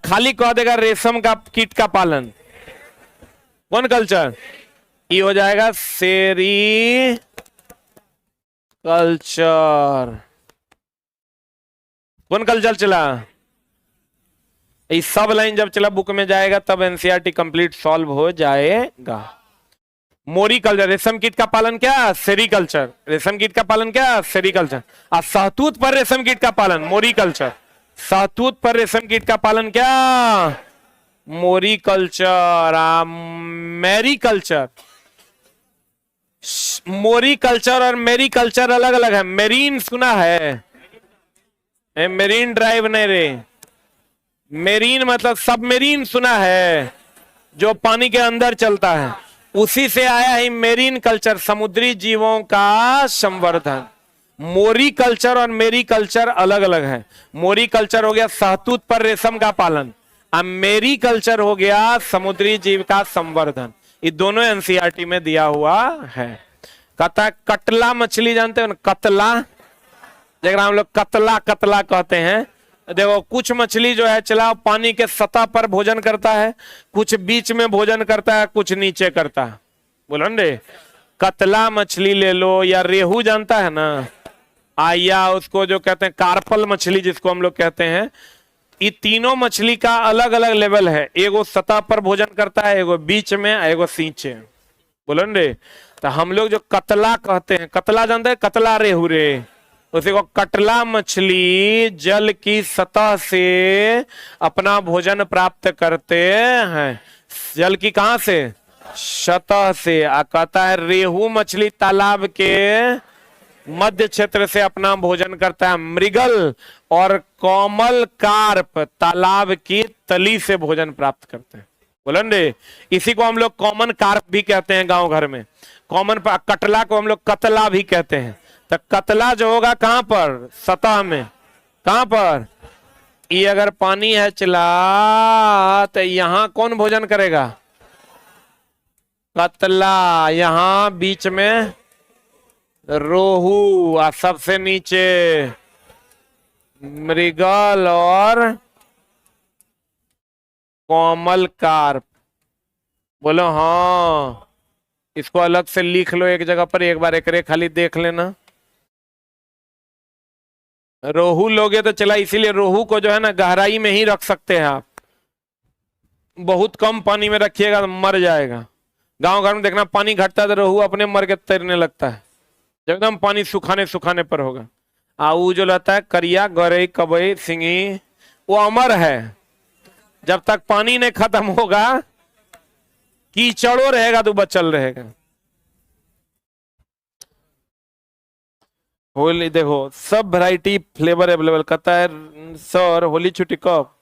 खाली कह देगा रेशम का कीट का पालन, कौन कल्चर? ये हो जाएगा सेरी कल्चर। कौन कल्चर चला? ये सब लाइन जब चला बुक में जाएगा तब एनसीईआरटी कंप्लीट सॉल्व हो जाएगा। मोरी कल्चर, रेशम कीट का पालन क्या, सेरीकल्चर। रेशम कीट का पालन क्या, सेरीकल्चर। और सहतूत पर रेशम कीट का पालन, मोरी कल्चर। सहतूत पर रेशम कीट का पालन क्या, मोरी कल्चर। मैरी कल्चर। मोरी कल्चर और मेरी कल्चर अलग अलग है। मेरीन सुना है? मेरीन ड्राइव नहीं रे, मेरीन मतलब सबमेरीन सुना है, जो पानी के अंदर चलता है, उसी से आया है मेरीन कल्चर, समुद्री जीवों का संवर्धन। मोरी कल्चर और मेरी कल्चर अलग अलग है। मोरी कल्चर हो गया सहतूत पर रेशम का पालन, अब मेरी कल्चर हो गया समुद्री जीव का संवर्धन। ये दोनों एनसीईआरटी में दिया हुआ है। कहता कतला मछली जानते हो ना, कतला, जगह हम लोग कतला कतला कहते हैं। देखो कुछ मछली जो है चला पानी के सतह पर भोजन करता है, कुछ बीच में भोजन करता है, कुछ नीचे करता है। बोलो रे, कतला मछली ले लो, या रेहू जानता है ना, या उसको जो कहते हैं कार्पल मछली जिसको हम लोग कहते हैं। ये तीनों मछली का अलग अलग लेवल है। एगो सतह पर भोजन करता है, एगो बीच में, एगो सींचे। बोलो रे, तो हम लोग जो कतला कहते हैं, कतला जानते हैं, कतला रेहू रे, उसी को कटला मछली जल की सतह से अपना भोजन प्राप्त करते हैं। जल की कहां से? सतह से। कहता है रेहू मछली तालाब के मध्य क्षेत्र से अपना भोजन करता है। मृगल और कोमल कार्प तालाब की तली से भोजन प्राप्त करते हैं। बोलन रे, इसी को हम लोग कॉमन कार्प भी कहते हैं गांव घर में। कॉमन कटला को हम लोग कतला भी कहते हैं। तो कतला जो होगा कहां पर? सतह में। कहां पर? ये अगर पानी है चला तो यहां कौन भोजन करेगा? कतला। यहां बीच में रोहू और सबसे नीचे मृगल और कोमल कार्प। बोलो हाँ। इसको अलग से लिख लो एक जगह पर, एक बार एकरे खाली देख लेना। रोहू लोगे तो चला, इसीलिए रोहू को जो है ना गहराई में ही रख सकते हैं आप। बहुत कम पानी में रखिएगा तो मर जाएगा। गांव घर में देखना पानी घटता है तो रोहू अपने मर के तैरने लगता है, जब एकदम पानी सुखाने सुखाने पर होगा। वो जो रहता है करिया, गरई, कबई, सिंगी, वो अमर है। जब तक पानी नहीं खत्म होगा, कीचड़ो रहेगा तो बचल रहेगा। होली देखो सब वैरायटी फ्लेवर अवेलेबल कहता है सर, होली छुट्टी कब?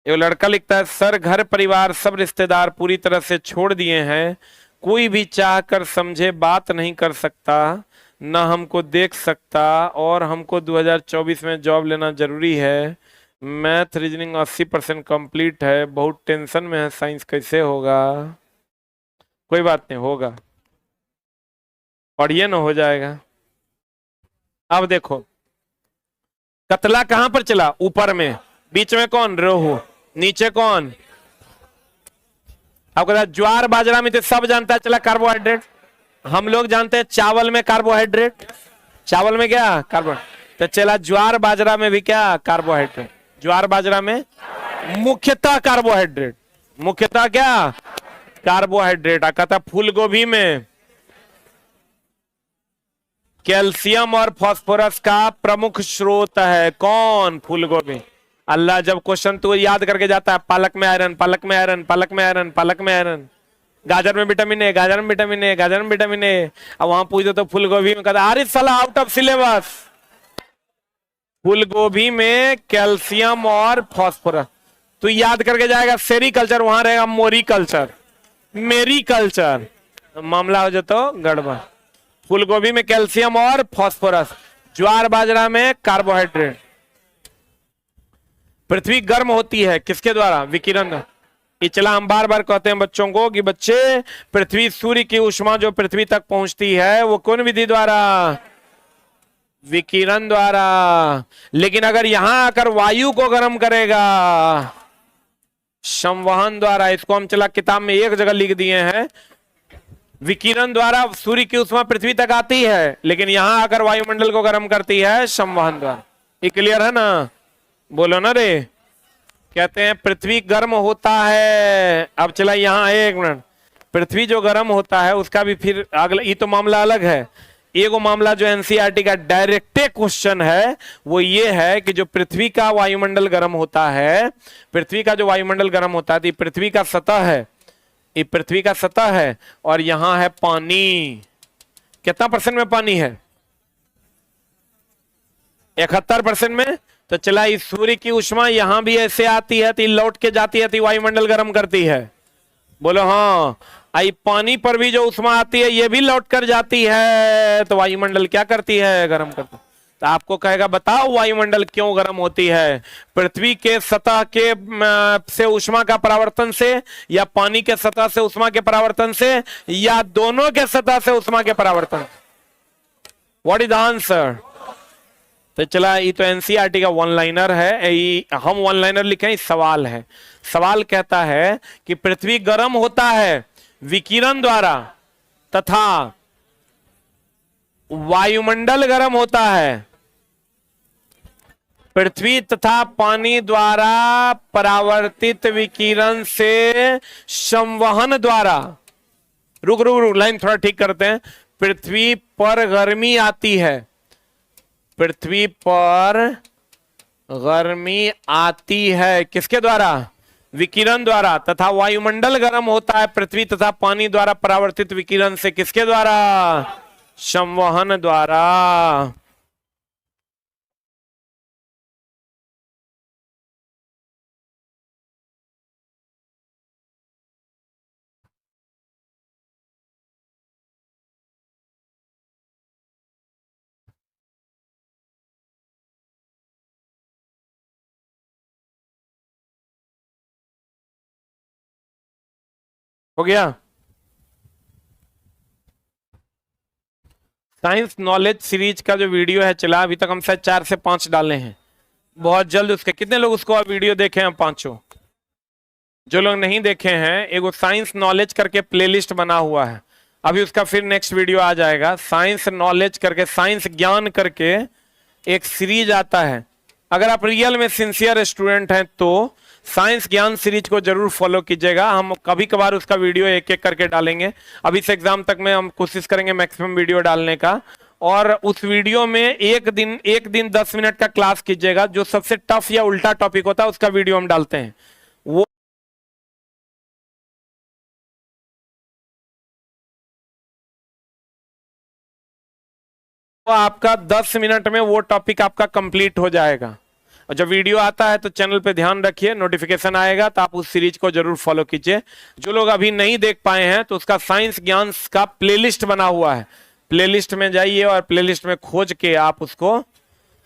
ये लड़का लिखता है सर, घर परिवार सब रिश्तेदार पूरी तरह से छोड़ दिए हैं, कोई भी चाह कर समझे बात नहीं कर सकता, ना हमको देख सकता, और हमको 2024 में जॉब लेना जरूरी है। मैथ रीजनिंग 80% कंप्लीट है, बहुत टेंशन में है, साइंस कैसे होगा? कोई बात नहीं, होगा, पढ़िए ना, हो जाएगा। अब देखो कतला कहां पर चला? ऊपर में। बीच में कौन? रोहू। नीचे कौन? आपको ज्वार बाजरा में तो सब जानता है, चला कार्बोहाइड्रेट। हम लोग जानते हैं चावल में कार्बोहाइड्रेट, चावल में क्या कार्बोहाइड्रेट, तो चला ज्वार बाजरा में भी क्या कार्बोहाइड्रेट। ज्वार बाजरा में मुख्यतः कार्बोहाइड्रेट, मुख्यतः क्या कार्बोहाइड्रेट। कहता फूल गोभी में कैल्शियम और फास्फोरस का प्रमुख स्रोत है। कौन? फूल गोभी। अल्लाह जब क्वेश्चन तो याद करके जाता है, पालक में आयरन, पालक में आयरन, पालक में आयरन, पालक में आयरन, गाजर में विटामिन ए, गाजर में विटामिन ए, गाजर में विटामिन ए। अब वहां पूछ दो तो फूल गोभी में कहता आरिफ साला आउट ऑफ सिलेबस। फूल गोभी में कैल्शियम और फास्फोरस, तो याद करके जाएगा सेरीकल्चर, वहां रहेगा मोरिकल्चर, मेरीकल्चर, मामला हो जाए तो गड़बड़। फूल गोभी में कैल्शियम और फास्फोरस, ज्वार बाजरा में कार्बोहाइड्रेट। पृथ्वी गर्म होती है किसके द्वारा? विकिरण। ये चला हम बार बार कहते हैं बच्चों को कि बच्चे पृथ्वी, सूर्य की ऊष्मा जो पृथ्वी तक पहुंचती है वो कौन विधि द्वारा? विकिरण द्वारा। लेकिन अगर यहां आकर वायु को गर्म करेगा, संवहन द्वारा। इसको हम चला किताब में एक जगह लिख दिए हैं, विकिरण द्वारा सूर्य की ऊष्मा पृथ्वी तक आती है, लेकिन यहां आकर वायुमंडल को गर्म करती है संवहन द्वारा। ये क्लियर है ना? बोलो ना रे। कहते हैं पृथ्वी गर्म होता है। अब चला यहां एक मिनट, पृथ्वी जो गर्म होता है उसका भी फिर अगला, ये तो मामला अलग है। एगो मामला जो एनसीईआरटी का डायरेक्ट क्वेश्चन है वो ये है कि जो पृथ्वी का वायुमंडल गर्म होता है, पृथ्वी का जो वायुमंडल गर्म होता है, तो पृथ्वी का सतह है, ये पृथ्वी का सतह है, और यहां है पानी। कितना परसेंट में पानी है? 71% में। तो चला इस सूर्य की ऊष्मा यहां भी ऐसे आती है, तो लौट के जाती है, तो वायुमंडल गर्म करती है। बोलो हाँ। आई पानी पर भी जो ऊष्मा आती है ये भी लौट कर जाती है, तो वायुमंडल क्या करती है? गर्म करती है। तो आपको कहेगा बताओ वायुमंडल क्यों गर्म होती है? पृथ्वी के सतह के से ऊष्मा का परावर्तन से, या पानी के सतह से ऊष्मा के परावर्तन से, या दोनों के सतह से ऊष्मा के परावर्तन? What is the answer? तो चला ये तो एनसीईआरटी का वन लाइनर है, हम वन लाइनर लिखे, सवाल है। सवाल कहता है कि पृथ्वी गर्म होता है विकिरण द्वारा, तथा वायुमंडल गर्म होता है पृथ्वी तथा पानी द्वारा परावर्तित विकिरण से संवहन द्वारा। रुक रुक रुक, लाइन थोड़ा ठीक करते हैं। पृथ्वी पर गर्मी आती है, पृथ्वी पर गर्मी आती है किसके द्वारा? विकिरण द्वारा। तथा वायुमंडल गर्म होता है पृथ्वी तथा पानी द्वारा परावर्तित विकिरण से किसके द्वारा? संवहन द्वारा। हो गया? साइंस नॉलेज सीरीज का जो वीडियो है चला, अभी तक हम शायद 4 से 5 डाले हैं। बहुत जल्द उसके, कितने लोग उसको वीडियो देखे हैं? 5। जो लोग नहीं देखे हैं, एगो साइंस नॉलेज करके प्लेलिस्ट बना हुआ है, अभी उसका फिर नेक्स्ट वीडियो आ जाएगा। साइंस नॉलेज करके, साइंस ज्ञान करके एक सीरीज आता है। अगर आप रियल में सिंसियर स्टूडेंट हैं तो साइंस ज्ञान सीरीज को जरूर फॉलो कीजिएगा। हम कभी कभार उसका वीडियो एक एक करके डालेंगे। अभी से एग्जाम तक में हम कोशिश करेंगे मैक्सिमम वीडियो डालने का। और उस वीडियो में एक दिन 10 मिनट का क्लास कीजिएगा। जो सबसे टफ या उल्टा टॉपिक होता है उसका वीडियो हम डालते हैं। वो आपका 10 मिनट में वो टॉपिक आपका कंप्लीट हो जाएगा। और जब वीडियो आता है तो चैनल पे ध्यान रखिए, नोटिफिकेशन आएगा तो आप उस सीरीज को जरूर फॉलो कीजिए। जो लोग अभी नहीं देख पाए हैं तो उसका साइंस ज्ञान का प्लेलिस्ट बना हुआ है, प्लेलिस्ट में जाइए और प्लेलिस्ट में खोज के आप उसको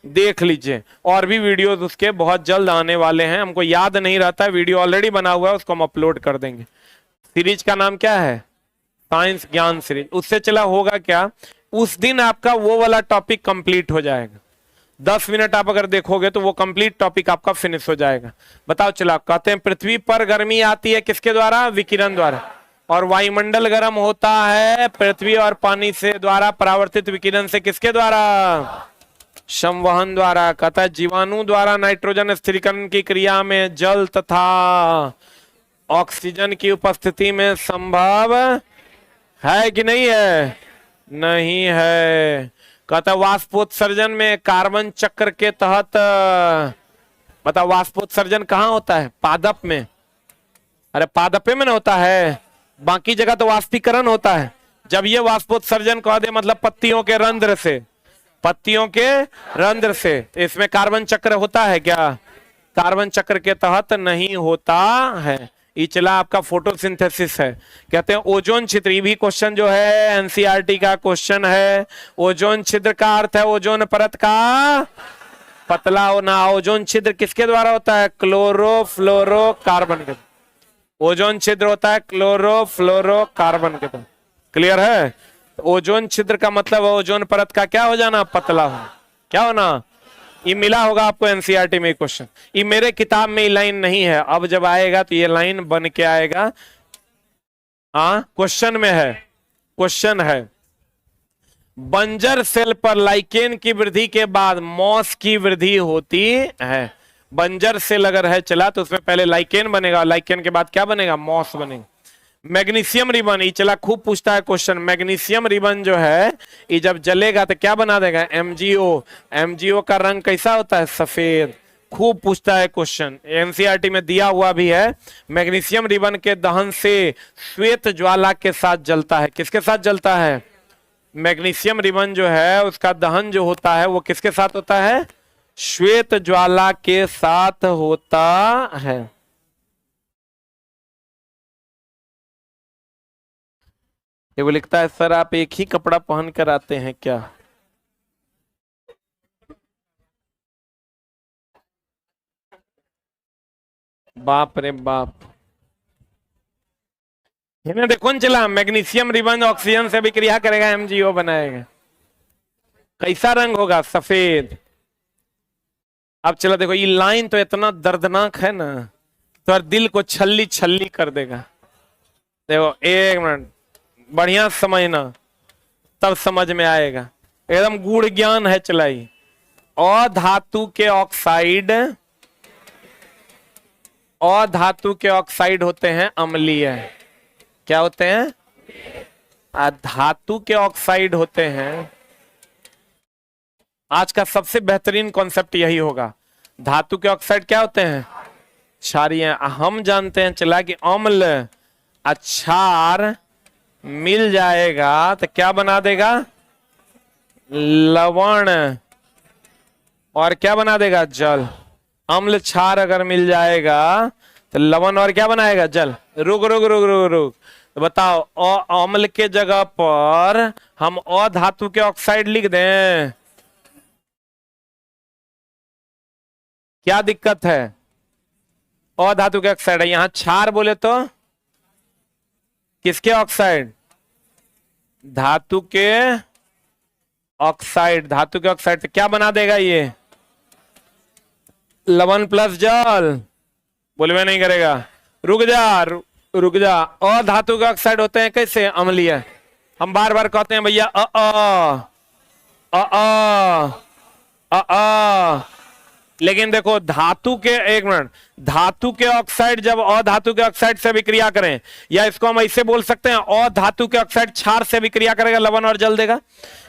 देख लीजिए। और भी वीडियोस उसके बहुत जल्द आने वाले हैं। हमको याद नहीं रहता है, वीडियो ऑलरेडी बना हुआ है, उसको हम अपलोड कर देंगे। सीरीज का नाम क्या है? साइंस ज्ञान सीरीज। उससे चला होगा क्या, उस दिन आपका वो वाला टॉपिक कंप्लीट हो जाएगा। 10 मिनट आप अगर देखोगे तो वो कंप्लीट टॉपिक आपका फिनिश हो जाएगा। बताओ चला, कहते हैं पृथ्वी पर गर्मी आती है किसके द्वारा? विकिरण द्वारा। और वायुमंडल गर्म होता है पृथ्वी और पानी से द्वारा परावर्तित विकिरण से, किसके द्वारा? संवहन द्वारा। कहता है जीवाणु द्वारा नाइट्रोजन स्थिरीकरण की क्रिया में जल तथा ऑक्सीजन की उपस्थिति में संभव है कि नहीं है? नहीं है। कहता वाष्पोत्सर्जन में कार्बन चक्र के तहत, बता वाष्पोत्सर्जन कहाँ होता है? पादप में। अरे पादपे में ना होता है, बाकी जगह तो वाष्पीकरण होता है। जब ये वाष्पोत्सर्जन कह दे मतलब पत्तियों के रंध्र से, पत्तियों के रंध्र से, इसमें कार्बन चक्र होता है क्या? कार्बन चक्र के तहत नहीं होता है। ये चला आपका फोटोसिंथेसिस है। कहते हैं ओजोन छिद्र, ये भी क्वेश्चन जो है एनसीईआरटी का क्वेश्चन है। ओजोन छिद्र का अर्थ है ओजोन परत का पतला होना। ओजोन छिद्र किसके द्वारा होता है? क्लोरोफ्लोरोकार्बन के। ओजोन छिद्र होता है क्लोरोफ्लोरोकार्बन के। क्लियर है? ओजोन छिद्र का मतलब ओजोन परत का क्या हो जाना? पतला होना। क्या होना? ये मिला होगा आपको एनसीईआरटी में क्वेश्चन। ये मेरे किताब में ये लाइन नहीं है, अब जब आएगा तो ये लाइन बन के आएगा। हाँ क्वेश्चन में है, क्वेश्चन है। बंजर सेल पर लाइकेन की वृद्धि के बाद मॉस की वृद्धि होती है। बंजर सेल अगर है चला तो उसमें पहले लाइकेन बनेगा, लाइकेन के बाद क्या बनेगा? मॉस बनेगा। मैग्नीशियम रिबन, ये चला खूब पूछता है क्वेश्चन। मैग्नीशियम रिबन जो है ये जब जलेगा तो क्या बना देगा? एमजीओ। एमजीओ का रंग कैसा होता है? सफेद। खूब पूछता है क्वेश्चन, एनसीईआरटी में दिया हुआ भी है। मैग्नीशियम रिबन के दहन से श्वेत ज्वाला के साथ जलता है। किसके साथ जलता है? मैग्नीशियम रिबन जो है उसका दहन जो होता है वो किसके साथ होता है? श्वेत ज्वाला के साथ होता है। ये वो लिखता है सर आप एक ही कपड़ा पहन कर आते हैं क्या? बाप रे बाप। इन्हें देखो न चला, मैग्नीशियम रिबन ऑक्सीजन से भी क्रिया करेगा, एमजीओ बनाएगा। कैसा रंग होगा? सफेद। अब चला देखो, ये लाइन तो इतना दर्दनाक है ना, तो दिल को छल्ली छल्ली कर देगा। देखो एक मिनट, बढ़िया समझना तब समझ में आएगा। एकदम गूढ़ ज्ञान है चलाई। अधातु के ऑक्साइड, अधातु के ऑक्साइड होते हैं अम्लीय। क्या होते हैं? धातु के ऑक्साइड होते हैं। आज का सबसे बेहतरीन कॉन्सेप्ट यही होगा। धातु के ऑक्साइड क्या होते हैं? क्षारीय। हम जानते हैं चला कि अम्ल क्षार मिल जाएगा तो क्या बना देगा? लवण। और क्या बना देगा? जल। अम्ल क्षार अगर मिल जाएगा तो लवण और क्या बनाएगा? जल। रुक रुक रुक रुक रुक, तो बताओ अम्ल के जगह पर हम अधातु के ऑक्साइड लिख दें, क्या दिक्कत है? अधातु के ऑक्साइड है, यहां क्षार बोले तो किसके ऑक्साइड? धातु के ऑक्साइड, धातु के ऑक्साइड से क्या बना देगा ये? लवण प्लस जल। बोलवे नहीं करेगा, रुक जा रुक जा। और धातु के ऑक्साइड होते हैं कैसे? अम्लीय। हम बार बार कहते हैं भैया लेकिन देखो धातु के, एक मिनट, धातु के ऑक्साइड जब अधातु के ऑक्साइड से विक्रिया करें, या इसको हम ऐसे बोल सकते हैं अधातु के ऑक्साइड क्षार से विक्रिया करेगा, लवण और जल देगा,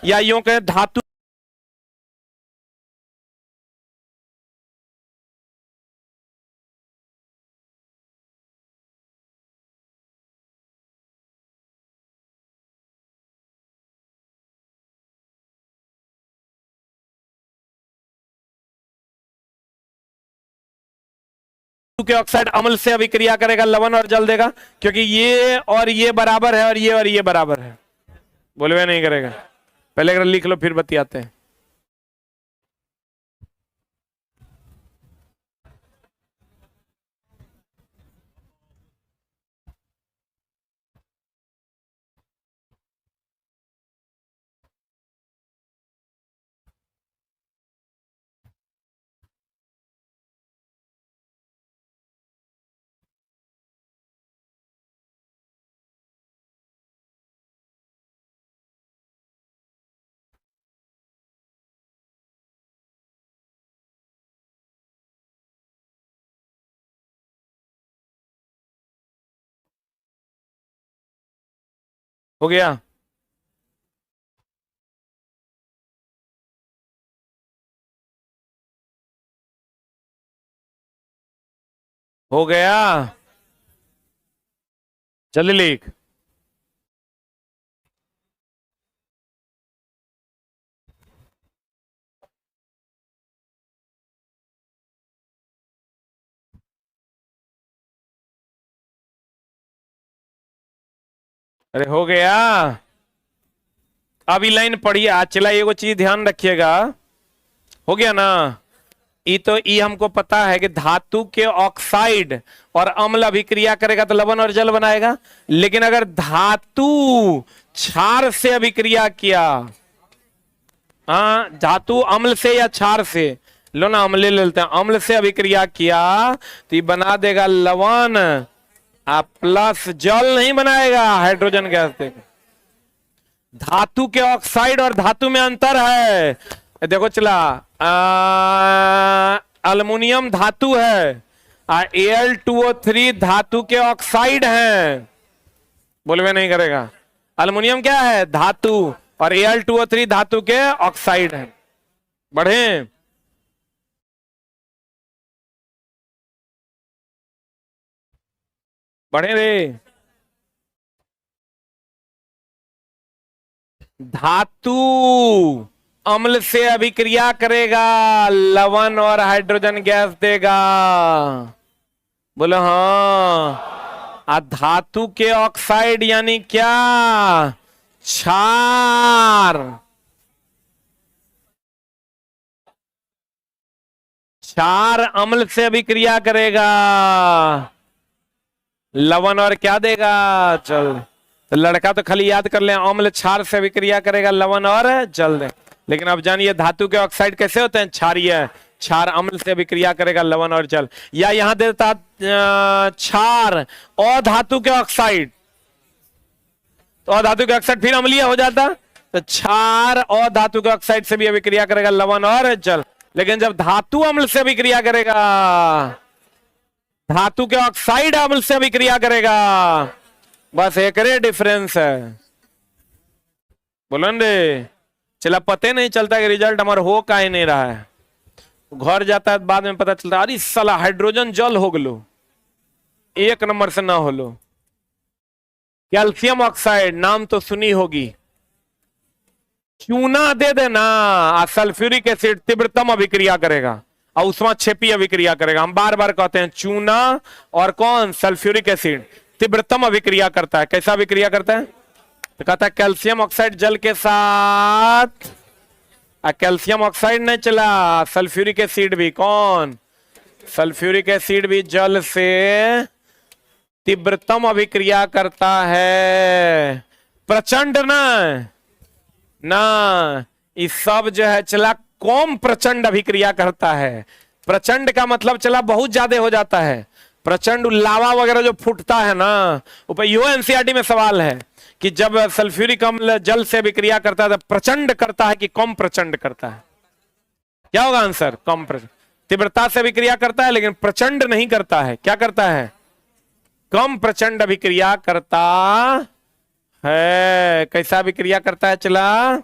या यूं कहें धातु के ऑक्साइड अम्ल से अभिक्रिया करेगा, लवण और जल देगा, क्योंकि ये और ये बराबर है और ये बराबर है। बोलवे नहीं करेगा। पहले अगर लिख लो फिर बतियाते हैं। हो गया? हो गया? जल्दी लिख। अरे हो गया। अभी लाइन पढ़िए। आज चला एगो चीज ध्यान रखिएगा। हो गया ना? ई हमको पता है कि धातु के ऑक्साइड और अम्ल अभिक्रिया करेगा तो लवण और जल बनाएगा। लेकिन अगर धातु क्षार से अभिक्रिया किया, हाँ, धातु अम्ल से या क्षार से, लो ना अम्ल ले लेते हैं, अम्ल से अभिक्रिया किया तो ये बना देगा लवण, प्लस जल नहीं बनाएगा, हाइड्रोजन गैस देगा। धातु के ऑक्साइड और धातु में अंतर है। देखो चला, अल्युमिनियम धातु है, Al2O3 धातु के ऑक्साइड हैं। बोलवे नहीं करेगा। अल्युमिनियम क्या है? धातु, और Al2O3 धातु के ऑक्साइड हैं। बढ़े? बढ़े रे। धातु अम्ल से अभिक्रिया करेगा, लवण और हाइड्रोजन गैस देगा। बोलो हाँ। धातु के ऑक्साइड यानी क्या? क्षार। क्षार अम्ल से अभिक्रिया करेगा, लवण और क्या देगा? जल। तो लड़का तो खाली याद कर ले, अम्ल क्षार से अभिक्रिया करेगा, लवण और जल दे। लेकिन अब जानिए धातु के ऑक्साइड कैसे होते हैं? क्षारीय। क्षार अम्ल से अभिक्रिया करेगा, लवण और जल। या यहां देता क्षार और धातु के ऑक्साइड, तो अधातु के ऑक्साइड फिर अम्लीय हो जाता। तो क्षार और धातु के ऑक्साइड से भी अभिक्रिया करेगा, लवण और जल। लेकिन जब धातु अम्ल से अभिक्रिया करेगा, धातु के ऑक्साइड अम्ल से अभिक्रिया करेगा, बस एक डिफरेंस है। बोलो रे। चला पते नहीं चलता कि रिजल्ट हमारा हो का ही नहीं रहा है। घर जाता है बाद में पता चलता, अरे साला हाइड्रोजन जल हो गलो, एक नंबर से ना होलो। कैल्शियम ऑक्साइड नाम तो सुनी होगी। चूना दे देना, सल्फ्यूरिक एसिड तीव्रतम अभिक्रिया करेगा और उसमें छेपी अभिक्रिया करेगा। हम बार बार कहते हैं चूना और कौन? सल्फ्यूरिक एसिड तीव्रतम अभिक्रिया करता है। कैसा अभिक्रिया करता है? तो कहता है कैल्शियम ऑक्साइड जल के साथ, कैल्शियम ऑक्साइड नहीं चला, सल्फ्यूरिक एसिड भी, कौन? सल्फ्यूरिक एसिड भी जल से तीव्रतम अभिक्रिया करता है। प्रचंड ना ये सब जो है चला कौन प्रचंड अभिक्रिया करता है। प्रचंड का मतलब चला बहुत ज्यादा हो जाता है। प्रचंड लावा वगैरह जो फूटता है ना, ऊपर यो एनसीईआरटी में सवाल है कि जब सल्फ्यूरिक अम्ल जल से अभिक्रिया करता है तो प्रचंड करता है कि कम प्रचंड करता है? क्या होगा आंसर? कम प्रचंड। तीव्रता से अभिक्रिया करता है लेकिन प्रचंड नहीं करता है। क्या करता है? कम प्रचंड अभिक्रिया करता है। कैसा अभिक्रिया करता है चला?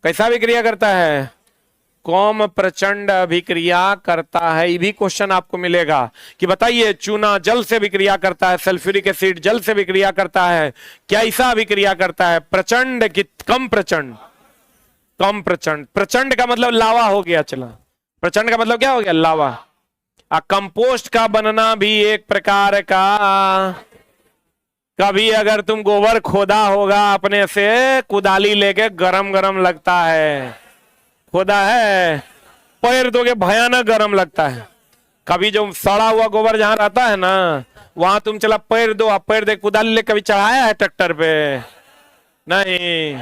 कैसा अभिक्रिया करता है? कम प्रचंड अभिक्रिया करता है। ये भी क्वेश्चन आपको मिलेगा कि बताइए चूना जल से अभिक्रिया करता है, सल्फ्यूरिक एसिड जल से अभिक्रिया करता है, क्या ऐसा अभिक्रिया करता है? प्रचंड कि कम प्रचंड? कम प्रचंड। प्रचंड का मतलब लावा हो गया चला। प्रचंड का मतलब क्या हो गया? लावा। कंपोस्ट का बनना भी एक प्रकार का, कभी अगर तुम गोबर खोदा होगा अपने से कुदाली लेके, गरम गरम लगता है। खोदा है, पैर दोगे भयानक गरम लगता है। कभी जो सड़ा हुआ गोबर जहां रहता है ना, वहां तुम चला पैर दो, आप पैर दे कुदाली ले, कभी चढ़ाया है ट्रैक्टर पे? नहीं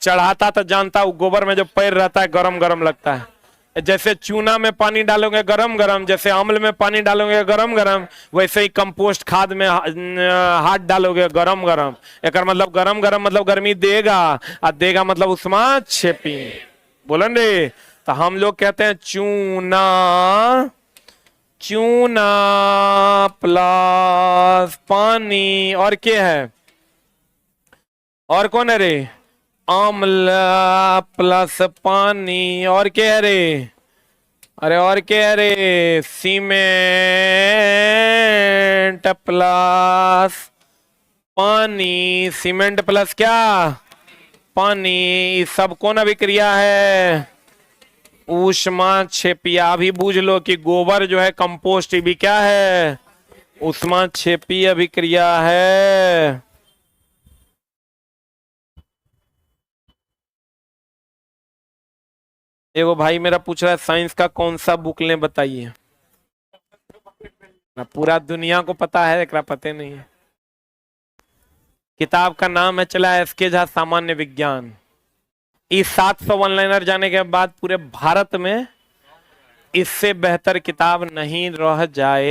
चढ़ाता तो जानता, गोबर में जो पैर रहता है गरम गरम लगता है। जैसे चूना में पानी डालोगे गरम गरम, जैसे अम्ल में पानी डालोगे गरम गरम, वैसे ही कंपोस्ट खाद में हाथ डालोगे गरम गरम। एक मतलब गरम गरम मतलब गर्मी देगा, और देगा मतलब उष्मा छेपी। बोलन रे, तो हम लोग कहते हैं चूना, चूना प्लस पानी, और क्या है? और कौन है रे? अम्ल प्लस पानी, और क्या है रे? अरे और क्या है रे? सीमेंट प्लस पानी। सीमेंट प्लस क्या? पानी। सब कौन अभिक्रिया है? ऊष्मा छेपिया। भी बूझ लो कि गोबर जो है कंपोस्ट भी क्या है? ऊष्मा छेपी अभिक्रिया है। एगो भाई मेरा पूछ रहा है साइंस का कौन सा बुक लें बताइए। पूरा दुनिया को पता है, एक पता नहीं है। किताब का नाम है चला एसके झा सामान्य विज्ञान। इस 700 वन लाइनर जाने के बाद पूरे भारत में इससे बेहतर किताब नहीं रह जाए।